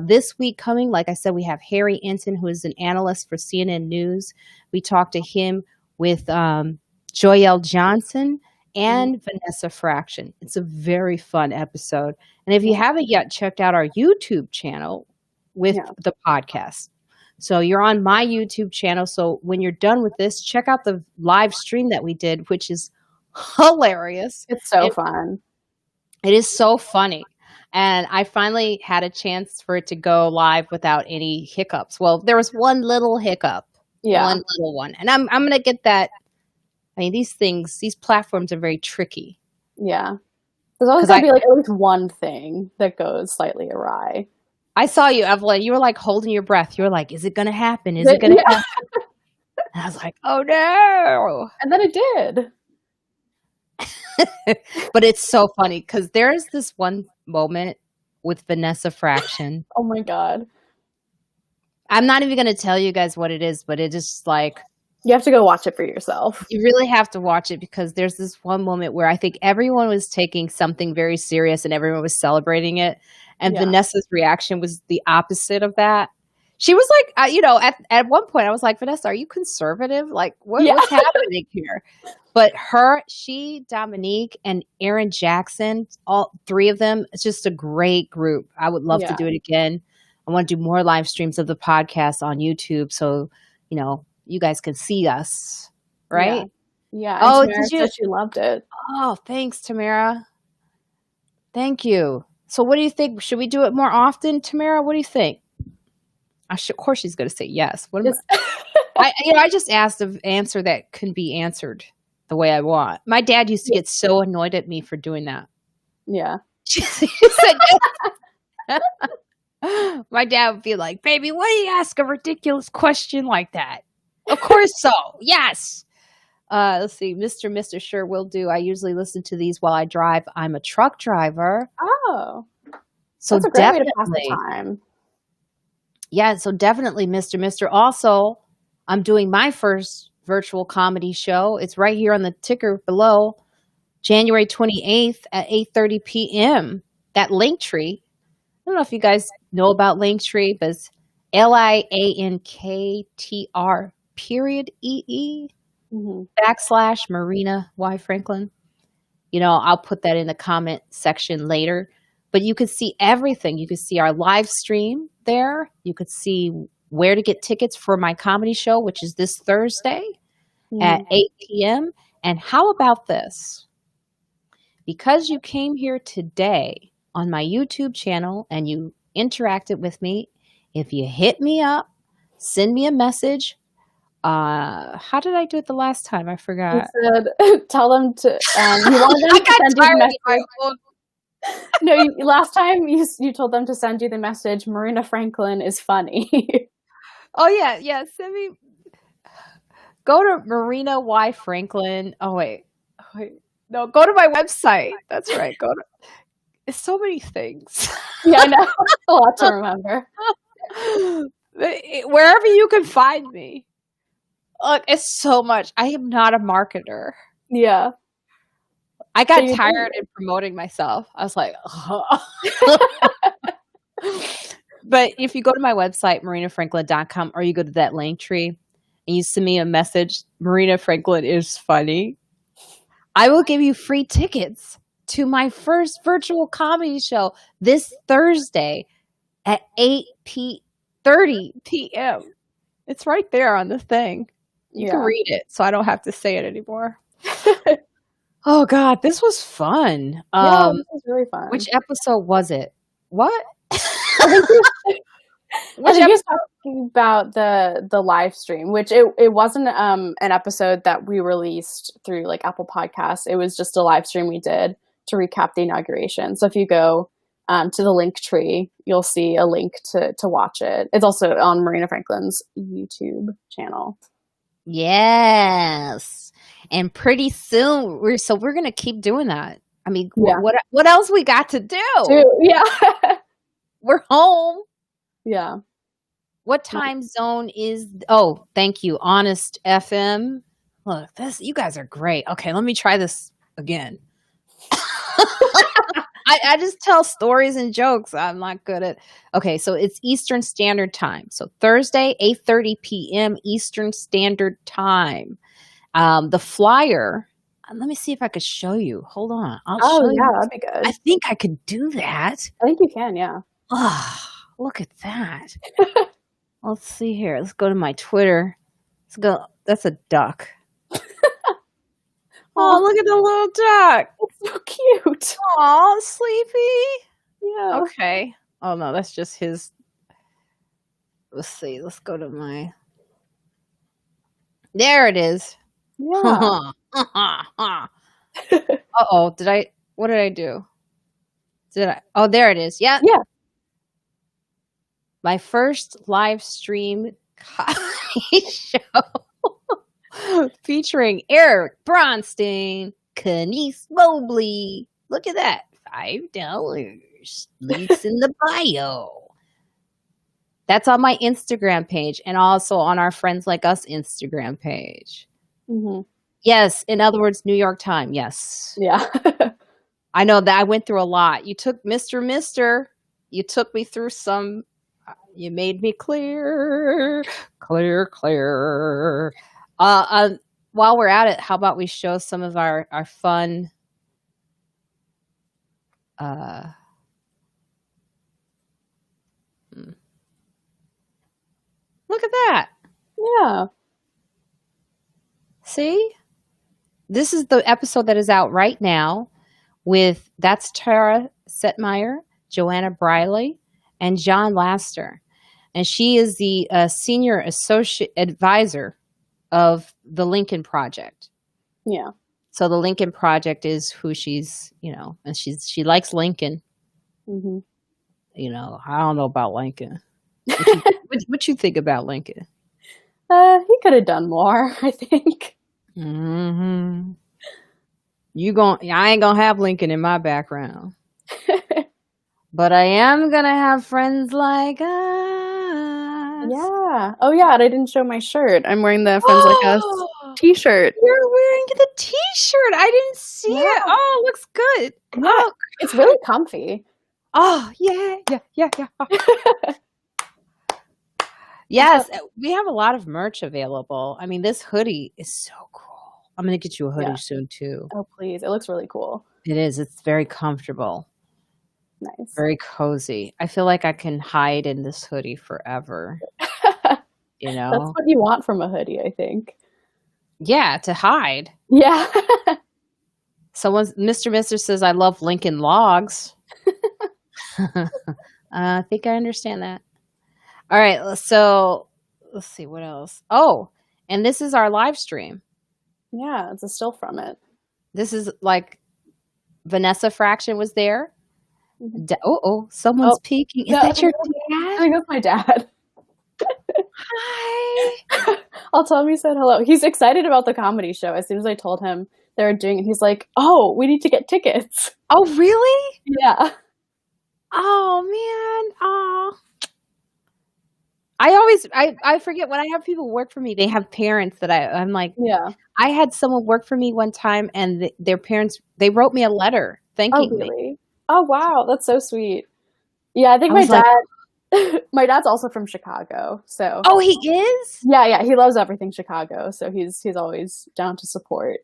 Speaker 1: This week coming, like I said, we have Harry Enton, who is an analyst for CNN News. We talked to him with Joyelle Johnson
Speaker 2: Mhm.
Speaker 1: and Vanessa Fraction. It's a very fun episode. And if you
Speaker 2: Yeah.
Speaker 1: haven't yet checked out our YouTube channel with
Speaker 2: Yeah.
Speaker 1: the podcast, so you're on my YouTube channel. So when you're done with this, check out the live stream that we did, which is hilarious.
Speaker 2: It's so
Speaker 1: It,
Speaker 2: fun.
Speaker 1: it is so funny. And I finally had a chance for it to go live without any hiccups. Well, there was one little hiccup,
Speaker 2: Yeah.
Speaker 1: one little one. And I'm going to get that. I mean, these platforms are very tricky
Speaker 2: Yeah. There's always
Speaker 1: because
Speaker 2: gotta be, like, at least one thing that goes slightly awry.
Speaker 1: I saw you, Evelyn. You were like holding your breath. You were like, "Is it going to happen? Is it
Speaker 2: But
Speaker 1: going to
Speaker 2: yeah,
Speaker 1: happen?" And I was like, "Oh no!"
Speaker 2: and then it did.
Speaker 1: But it's so funny because there's this one moment with Vanessa Fraction.
Speaker 2: Oh my god.
Speaker 1: I'm not even going to tell you guys what it is, but it is like
Speaker 2: You have to go watch it for yourself.
Speaker 1: you really have to watch it because there's this one moment where I think everyone was taking something very serious and everyone was celebrating it, and
Speaker 2: Yeah.
Speaker 1: Vanessa's reaction was the opposite of that. She was like, at one point, I was like, "Vanessa, are you conservative? Like,
Speaker 2: Yeah.
Speaker 1: what's happening here?" But she, Dominique, and Aaron Jackson, all three of them, it's just a great group. I would love to
Speaker 2: Yeah.
Speaker 1: do it again. I want to do more live streams of the podcast on YouTube so, you guys can see us,
Speaker 2: Yeah.
Speaker 1: right?
Speaker 2: Yeah, and
Speaker 1: Oh,
Speaker 2: Tamara
Speaker 1: did you?
Speaker 2: said she loved it.
Speaker 1: Oh, thanks, Tamara. Thank you. So what do you think? Should we do it more often, Tamara? What do you think? Of course she's going to say yes. What am
Speaker 2: Just
Speaker 1: I just asked an answer that can be answered the way I want. My dad used to get so annoyed at me for doing that.
Speaker 2: Yeah.
Speaker 1: He said yes. My dad would be like, "Baby, why do you ask a ridiculous question like that?" Of course so. Yes. Let's see. Mister, sure will do. I usually listen to these while I drive. I'm a truck driver.
Speaker 2: Oh,
Speaker 1: So
Speaker 2: that's a great way to pass the
Speaker 1: definitely.
Speaker 2: time.
Speaker 1: Yeah, so definitely Mister. Also, I'm doing my first virtual comedy show. It's right here on the ticker below, January 28th at 8:30 p.m. That Linktree. I don't know if you guys know about Linktree, but it's LIANKTR period EE
Speaker 2: Mhm.
Speaker 1: / Marina Y. Franklin. I'll put that in the comment section later. But you could see everything. You could see our live stream there. You could see where to get tickets for my comedy show, which is this Thursday at
Speaker 2: Mhm.
Speaker 1: 8 p.m. And how about this? Because you came here today on my YouTube channel and you interacted with me, if you hit me up, send me a message. How did I do it the last time? I
Speaker 2: You
Speaker 1: forgot.
Speaker 2: said tell them to, you wanted
Speaker 1: I
Speaker 2: them to
Speaker 1: got
Speaker 2: send you the
Speaker 1: tired of my
Speaker 2: message.
Speaker 1: phone.
Speaker 2: No, last time you told them to send you the message, Marina Franklin is funny.
Speaker 1: Oh yeah. Send me. Go to Marina Y. Franklin. Oh wait. No, go to my website. That's right. It's so many things.
Speaker 2: Yeah, I know. A lot to remember.
Speaker 1: Wherever you can find me. Look, it's so much. I am not a marketer.
Speaker 2: Yeah.
Speaker 1: I got tired in promoting myself. I was like, But if you go to my website, marinafranklin.com, or you go to that link tree and you send me a message, Marina Franklin is funny, I will give you free tickets to my first virtual comedy show this Thursday at 8:30 p.m. It's right there on the thing. You can read it, so I don't have to say it anymore. Oh, God, this was fun.
Speaker 2: This was really fun.
Speaker 1: Which episode was it? What?
Speaker 2: I think he was talking about the live stream, which it wasn't an episode that we released through like Apple Podcasts. It was just a live stream we did to recap the inauguration. So if you go to the link tree, you'll see a link to watch it. It's also on Marina Franklin's YouTube channel.
Speaker 1: Yes. And pretty soon we're going to keep doing that. I mean, what else we got to do?
Speaker 2: Yeah.
Speaker 1: We're home.
Speaker 2: Yeah.
Speaker 1: What time zone is? Oh, thank you. Honest FM. Look, you guys are great. Okay, let me try this again. I just tell stories and jokes. I'm not good at. Okay, so it's Eastern Standard Time. So Thursday, 8:30 p.m. Eastern Standard Time. The flyer. Let me see if I could show you. Hold on. I'll show you.
Speaker 2: That'd be good.
Speaker 1: I think I could do that.
Speaker 2: I think you can. Yeah.
Speaker 1: Oh, look at that. Let's see here. Let's go to my Twitter. Let's go. That's a duck. Oh, look at the little duck.
Speaker 2: It's so cute.
Speaker 1: Oh, sleepy.
Speaker 2: Yeah.
Speaker 1: Okay. Oh, no, that's just his. Let's see. Let's go to my. There it is.
Speaker 2: Yeah.
Speaker 1: Uh-oh. What did I do? Oh, there it is. Yeah.
Speaker 2: Yeah.
Speaker 1: My first live stream comedy show featuring Eric Bronstein, Kenise Mobley. Look at that. $5. Links in the bio. That's on my Instagram page and also on our Friends Like Us Instagram page.
Speaker 2: Mm-hmm.
Speaker 1: Yes. In other words, New York Time. Yes.
Speaker 2: Yeah.
Speaker 1: I know that I went through a lot. You took Mr. You took me through some. You made me clear. While we're at it, how about we show some of our fun look at that.
Speaker 2: Yeah.
Speaker 1: See? This is the episode that is out right now that's Tara Setmeyer, Joanna Briley, and John Laster. And she is the senior associate advisor of the Lincoln Project.
Speaker 2: Yeah.
Speaker 1: So the Lincoln Project is who she's, and she likes Lincoln.
Speaker 2: Mm-hmm.
Speaker 1: I don't know about Lincoln. What you think about Lincoln?
Speaker 2: He could have done more, I think.
Speaker 1: Mm-hmm. I ain't gonna have Lincoln in my background. But I am gonna have friends like us.
Speaker 2: Yeah. Oh yeah, and I didn't show my shirt. I'm wearing the Friends Like Us t-shirt.
Speaker 1: You're wearing the t-shirt. I didn't see it. Oh, it looks good.
Speaker 2: Yeah. Oh, it's really comfy.
Speaker 1: Oh, yeah. Yes, we have a lot of merch available. I mean, this hoodie is so cool. I'm going to get you a hoodie soon, too.
Speaker 2: Oh, please. It looks really cool.
Speaker 1: It is. It's very comfortable.
Speaker 2: Nice.
Speaker 1: Very cozy. I feel like I can hide in this hoodie forever.
Speaker 2: That's what you want from a hoodie, I think.
Speaker 1: Yeah, to hide.
Speaker 2: Yeah.
Speaker 1: Mr. says, I love Lincoln Logs. I think I understand that. All right, so let's see what else. Oh, and this is our live stream.
Speaker 2: Yeah, it's a still from it.
Speaker 1: This is like Vanessa Fraction was there. Someone's peeking. Is that your dad?
Speaker 2: I think that's my dad.
Speaker 1: Hi.
Speaker 2: I'll tell him he said hello. He's excited about the comedy show. As soon as I told him they were doing it, he's like, oh, we need to get tickets.
Speaker 1: Oh, really?
Speaker 2: Yeah.
Speaker 1: Oh, man. Oh. I always I forget when I have people work for me, they have parents that I'm like,
Speaker 2: Yeah.
Speaker 1: I had someone work for me one time and their parents, they wrote me a letter
Speaker 2: Oh,
Speaker 1: thanking me.
Speaker 2: really? Oh, wow, that's so sweet. Yeah, I think
Speaker 1: I
Speaker 2: my
Speaker 1: was like,
Speaker 2: dad my dad's also from Chicago, so
Speaker 1: "Oh, he is?
Speaker 2: yeah, he loves everything Chicago, so he's always down to support.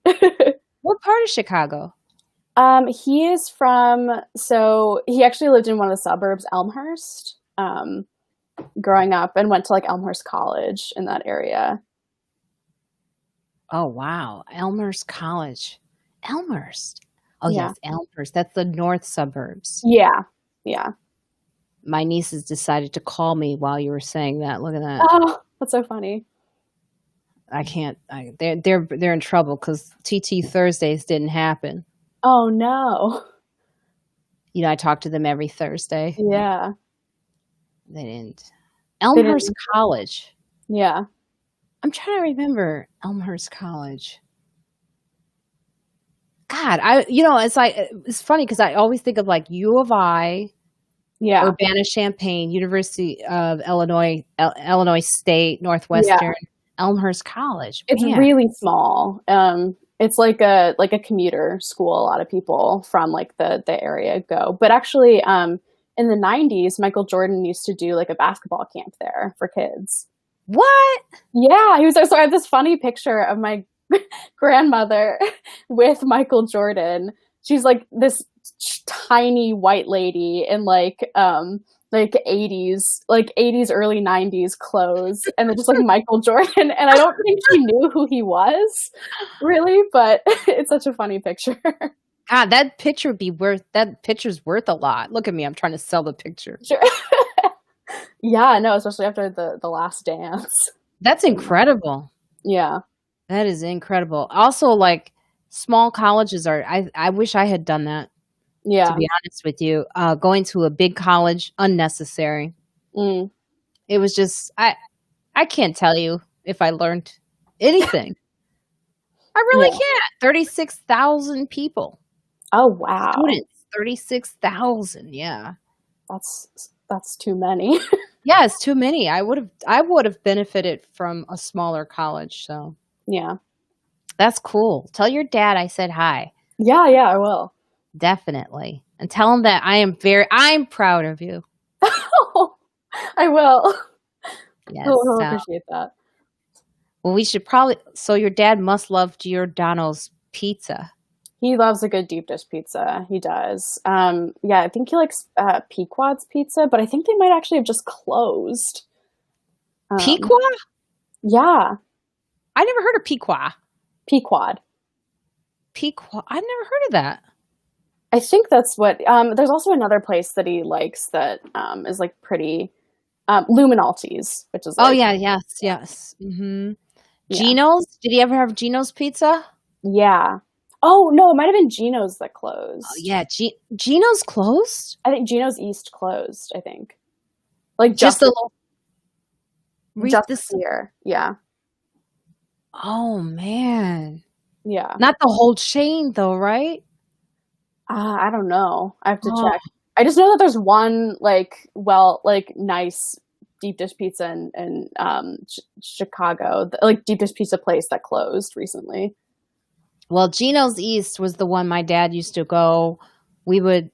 Speaker 1: What part of Chicago?"
Speaker 2: He is from so he actually lived in one of the suburbs, Elmhurst, growing up and went to like Elmhurst College in that area.
Speaker 1: Oh, wow. Elmhurst College. Elmhurst. Oh,
Speaker 2: Yeah.
Speaker 1: yes, Elmhurst. That's the north suburbs.
Speaker 2: Yeah. Yeah.
Speaker 1: My nieces decided to call me while you were saying that. Look at that.
Speaker 2: Oh, that's so funny.
Speaker 1: I can't. They're in trouble because TT Thursdays didn't happen.
Speaker 2: Oh, no.
Speaker 1: You know, I talk to them every Thursday.
Speaker 2: Yeah.
Speaker 1: They didn't.
Speaker 2: They
Speaker 1: Elmhurst
Speaker 2: didn't.
Speaker 1: College.
Speaker 2: Yeah.
Speaker 1: I'm trying to remember Elmhurst College. God, it's like it's funny because I always think of like U of I,
Speaker 2: Yeah.
Speaker 1: Urbana-Champaign, University of Illinois, Illinois State,
Speaker 2: Yeah.
Speaker 1: Northwestern, Elmhurst College.
Speaker 2: It's
Speaker 1: Man,
Speaker 2: really small. It's like a commuter school. A lot of people from like the area go. But actually, in the '90s, Michael Jordan used to do like a basketball camp there for kids.
Speaker 1: what?
Speaker 2: Yeah, he was. So I have this funny picture of my grandmother with Michael Jordan. She's like this tiny white lady in like 80s early 90s clothes, and then just like Michael Jordan, and I don't think she knew who he was really, but it's such a funny picture.
Speaker 1: God, that picture's worth a lot. Look at me, I'm trying to sell the picture.
Speaker 2: Sure. Yeah, no, especially after the last dance.
Speaker 1: That's incredible.
Speaker 2: Yeah.
Speaker 1: That is incredible. Also, like small colleges are. I wish I had done that. To
Speaker 2: Yeah.
Speaker 1: be honest with you, going to a big college unnecessary.
Speaker 2: Mm.
Speaker 1: It was just I can't tell you if I learned anything. I really
Speaker 2: Yeah.
Speaker 1: can't. 36,000 people,
Speaker 2: Oh, wow.
Speaker 1: students. 36,000. Yeah,
Speaker 2: That's too many.
Speaker 1: yeah. It's too many. I would have benefited from a smaller college. So
Speaker 2: Yeah.
Speaker 1: that's cool. Tell your dad I said hi.
Speaker 2: Yeah, yeah, I will.
Speaker 1: Definitely. And tell him that I'm proud of you.
Speaker 2: I will.
Speaker 1: Yes.
Speaker 2: He'll
Speaker 1: So,
Speaker 2: appreciate that.
Speaker 1: well, we should probably. So your dad must love Giordano's pizza.
Speaker 2: He loves a good deep dish pizza. He does. Yeah, I think he likes Pequod's pizza, but I think they might actually have just closed.
Speaker 1: Pequot?
Speaker 2: Yeah,
Speaker 1: I never heard of Pequot.
Speaker 2: Pequod.
Speaker 1: Pequot. I've never heard of that.
Speaker 2: I think that's what. There's also another place that he likes that is like pretty Luminalties, which is
Speaker 1: Oh
Speaker 2: like
Speaker 1: yeah, yes, yes. Mm-hmm.
Speaker 2: yeah,
Speaker 1: Geno's? Did he ever have Geno's pizza?
Speaker 2: yeah. Oh no, it might have been Geno's that
Speaker 1: Oh
Speaker 2: closed.
Speaker 1: yeah, Geno's closed.
Speaker 2: I think Geno's East closed. I think like
Speaker 1: Just a little.
Speaker 2: just
Speaker 1: This.
Speaker 2: this year. Yeah,
Speaker 1: Oh man,
Speaker 2: yeah.
Speaker 1: not the whole chain though, right?
Speaker 2: I don't know. I have to
Speaker 1: Oh,
Speaker 2: check. I just know that there's one like nice deep dish pizza in Chicago, like deep dish pizza place that closed recently.
Speaker 1: well, Geno's East was the one my dad used to go. We would,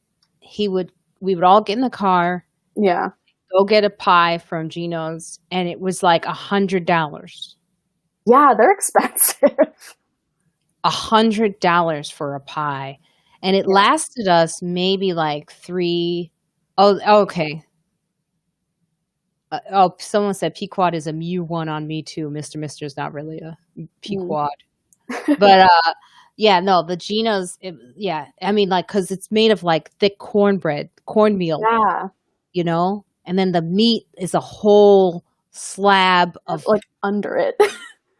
Speaker 1: we would all get in the car,
Speaker 2: Yeah,
Speaker 1: go get a pie from Geno's, and it was like $100.
Speaker 2: yeah, they're expensive.
Speaker 1: $100 for a pie, and it
Speaker 2: Yeah.
Speaker 1: lasted us maybe like three. Oh, okay. Someone said Pequod is a mu1 on me too. Mister is not really a
Speaker 2: Mm.
Speaker 1: Pequod, but yeah, no, the Geno's. Yeah, I mean, like, cause it's made of like thick cornmeal,
Speaker 2: Yeah,
Speaker 1: and then the meat is a whole slab of.
Speaker 2: like under it.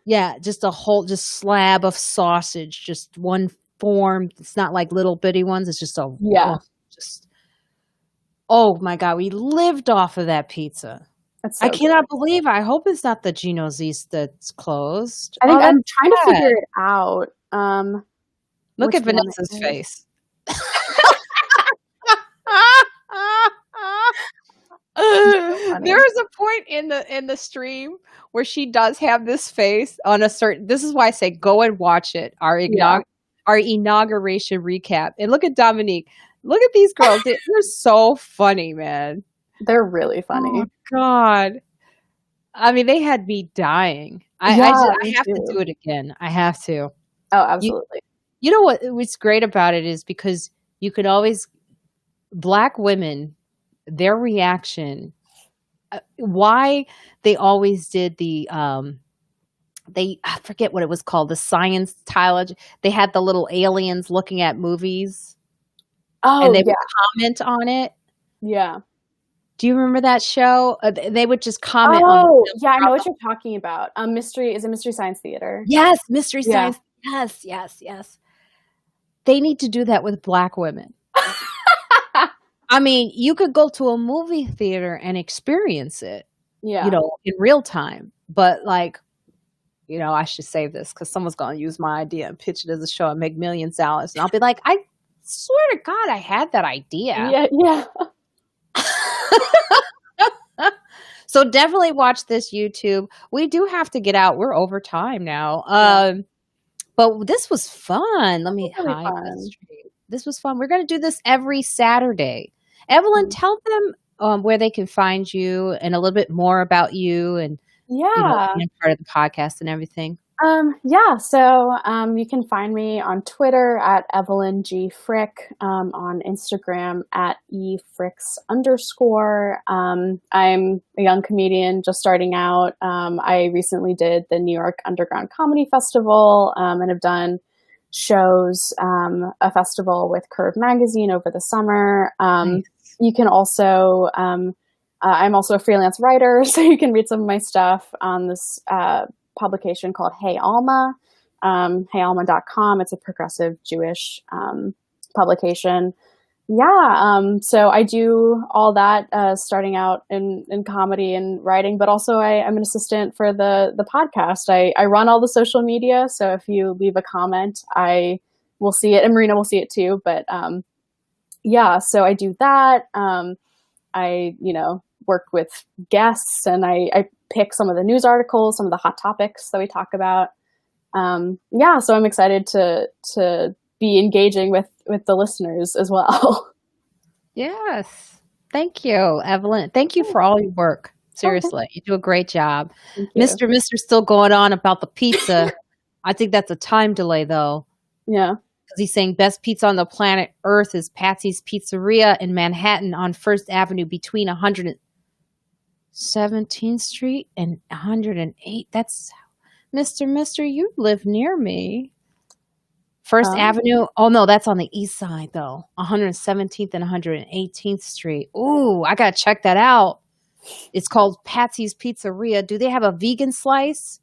Speaker 1: Yeah, just a whole just slab of sausage, just one form. It's not like little bitty ones. It's just
Speaker 2: Yeah,
Speaker 1: just oh my God, we lived off of that pizza.
Speaker 2: that's
Speaker 1: I
Speaker 2: so good.
Speaker 1: cannot believe. I hope it's not the Geno's East that's closed.
Speaker 2: I
Speaker 1: Oh,
Speaker 2: think
Speaker 1: that's
Speaker 2: I'm trying to
Speaker 1: sad.
Speaker 2: figure it out.
Speaker 1: Look
Speaker 2: Which
Speaker 1: at
Speaker 2: one
Speaker 1: Vanessa's
Speaker 2: it is.
Speaker 1: face.
Speaker 2: funny.
Speaker 1: There is a point in the stream where she does have this face on a certain. This is why I say go and watch it.
Speaker 2: Yeah,
Speaker 1: Our inauguration recap, and look at Dominique. Look at these girls. They're so funny, man.
Speaker 2: they're really
Speaker 1: Oh
Speaker 2: funny.
Speaker 1: God. I mean, they had me dying.
Speaker 2: Yeah,
Speaker 1: I
Speaker 2: me
Speaker 1: have to
Speaker 2: too.
Speaker 1: do it again. I have to.
Speaker 2: Oh,
Speaker 1: You
Speaker 2: absolutely.
Speaker 1: you know what's great about it is because you could always black women, their reaction, why they always did I forget what it was called, the science trilogy. They had the little aliens looking at movies and
Speaker 2: Oh,
Speaker 1: they
Speaker 2: yeah,
Speaker 1: would comment on it.
Speaker 2: yeah.
Speaker 1: Do you remember that show? They would just comment on the
Speaker 2: Oh,
Speaker 1: film
Speaker 2: yeah, I know
Speaker 1: throughout
Speaker 2: what
Speaker 1: the.
Speaker 2: you're talking about. Is it Mystery Science Theater?
Speaker 1: Yes, Mystery
Speaker 2: Yeah.
Speaker 1: Science. Yes, yes, yes. They need to do that with black women. I mean, you could go to a movie theater and experience it,
Speaker 2: Yeah.
Speaker 1: in real time. But like, I should save this because someone's going to use my idea and pitch it as a show and make millions of dollars. And I'll be like, I swear to God, I had that idea.
Speaker 2: Yeah, yeah.
Speaker 1: So definitely watch this YouTube. We do have to get out. We're over time now.
Speaker 2: Yeah.
Speaker 1: But this was fun. Let
Speaker 2: It
Speaker 1: me
Speaker 2: was really
Speaker 1: hide this
Speaker 2: fun.
Speaker 1: stream. This was fun. We're going to do this every Saturday. Evelyn,
Speaker 2: Mhm.
Speaker 1: tell them where they can find you and a little bit more about you and,
Speaker 2: Yeah.
Speaker 1: being part of the podcast and everything.
Speaker 2: Yeah, so you can find me on Twitter at Evelyn G. Frick, on Instagram at efricks _. I'm a young comedian just starting out. I recently did the New York Underground Comedy Festival and have done shows, a festival with Curve Magazine over the summer.
Speaker 1: Nice.
Speaker 2: You can also, I'm also a freelance writer, so you can read some of my stuff on this publication called Hey Alma, heyalma.com. It's a progressive Jewish publication. Yeah, so I do all that starting out in comedy and writing, but also I'm an assistant for the podcast. I run all the social media, so if you leave a comment, I will see it, and Marina will see it too. But yeah, so I do that. I work with guests, and I pick some of the news articles, some of the hot topics that we talk about. Yeah, so I'm excited to be engaging with the listeners as well.
Speaker 1: Yes. Thank you, Evelyn. Thank you for all your work.
Speaker 2: Oh,
Speaker 1: Seriously, you do a great job.
Speaker 2: thank you.
Speaker 1: Mister's still going on about the pizza. I think that's a time delay though.
Speaker 2: Yeah.
Speaker 1: Because he's saying best pizza on the planet Earth is Patsy's Pizzeria in Manhattan on First Avenue between 117th Street and 108. That's Mister, you live near me. First
Speaker 2: Um,
Speaker 1: Avenue. Oh no, that's on the east side though. 117th and 118th Street. Ooh, I gotta check that out. It's called Patsy's Pizzeria. Do they have a vegan slice?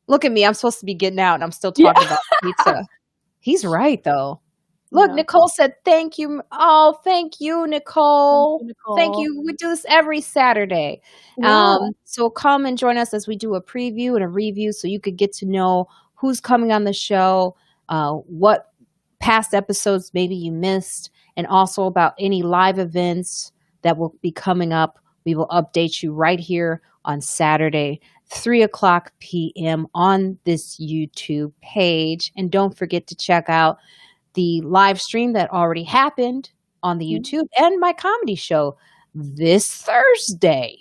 Speaker 1: Look at me. I'm supposed to be getting out and I'm still talking
Speaker 2: yeah.
Speaker 1: about pizza. He's right though. Look,
Speaker 2: Yeah.
Speaker 1: Nicole said thank you. Oh, thank you,
Speaker 2: Thank
Speaker 1: Nicole.
Speaker 2: you,
Speaker 1: Thank
Speaker 2: Nicole.
Speaker 1: you. We do this every Saturday.
Speaker 2: Yeah.
Speaker 1: So come and join us as we do a preview and a review so you could get to know who's coming on the show, what past episodes maybe you missed, and also about any live events that will be coming up. We will update you right here on Saturday, 3:00 p.m. on this YouTube page. And don't forget to check out the live stream that already happened on the YouTube and my comedy show this Thursday,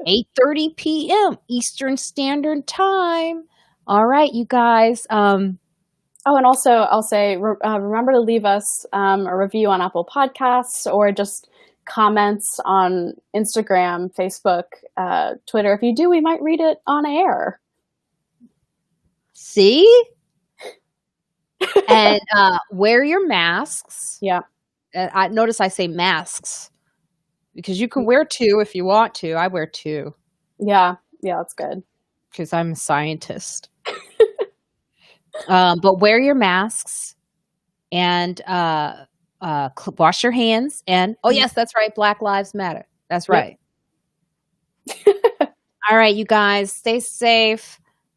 Speaker 1: 8:30 p.m. Eastern Standard Time. All right, you guys.
Speaker 2: Oh, and also I'll say, remember to leave us a review on Apple Podcasts, or just comments on Instagram, Facebook, Twitter. If you do, we might read it on air.
Speaker 1: See? And wear your masks.
Speaker 2: Yeah.
Speaker 1: I notice I say masks because you can wear two if you want to. I wear two
Speaker 2: Yeah. Yeah, that's good.
Speaker 1: because I'm a scientist. But wear your masks and wash your hands. And oh yes, that's right. Black Lives Matter. That's
Speaker 2: Yep.
Speaker 1: right. All right, you guys, stay safe.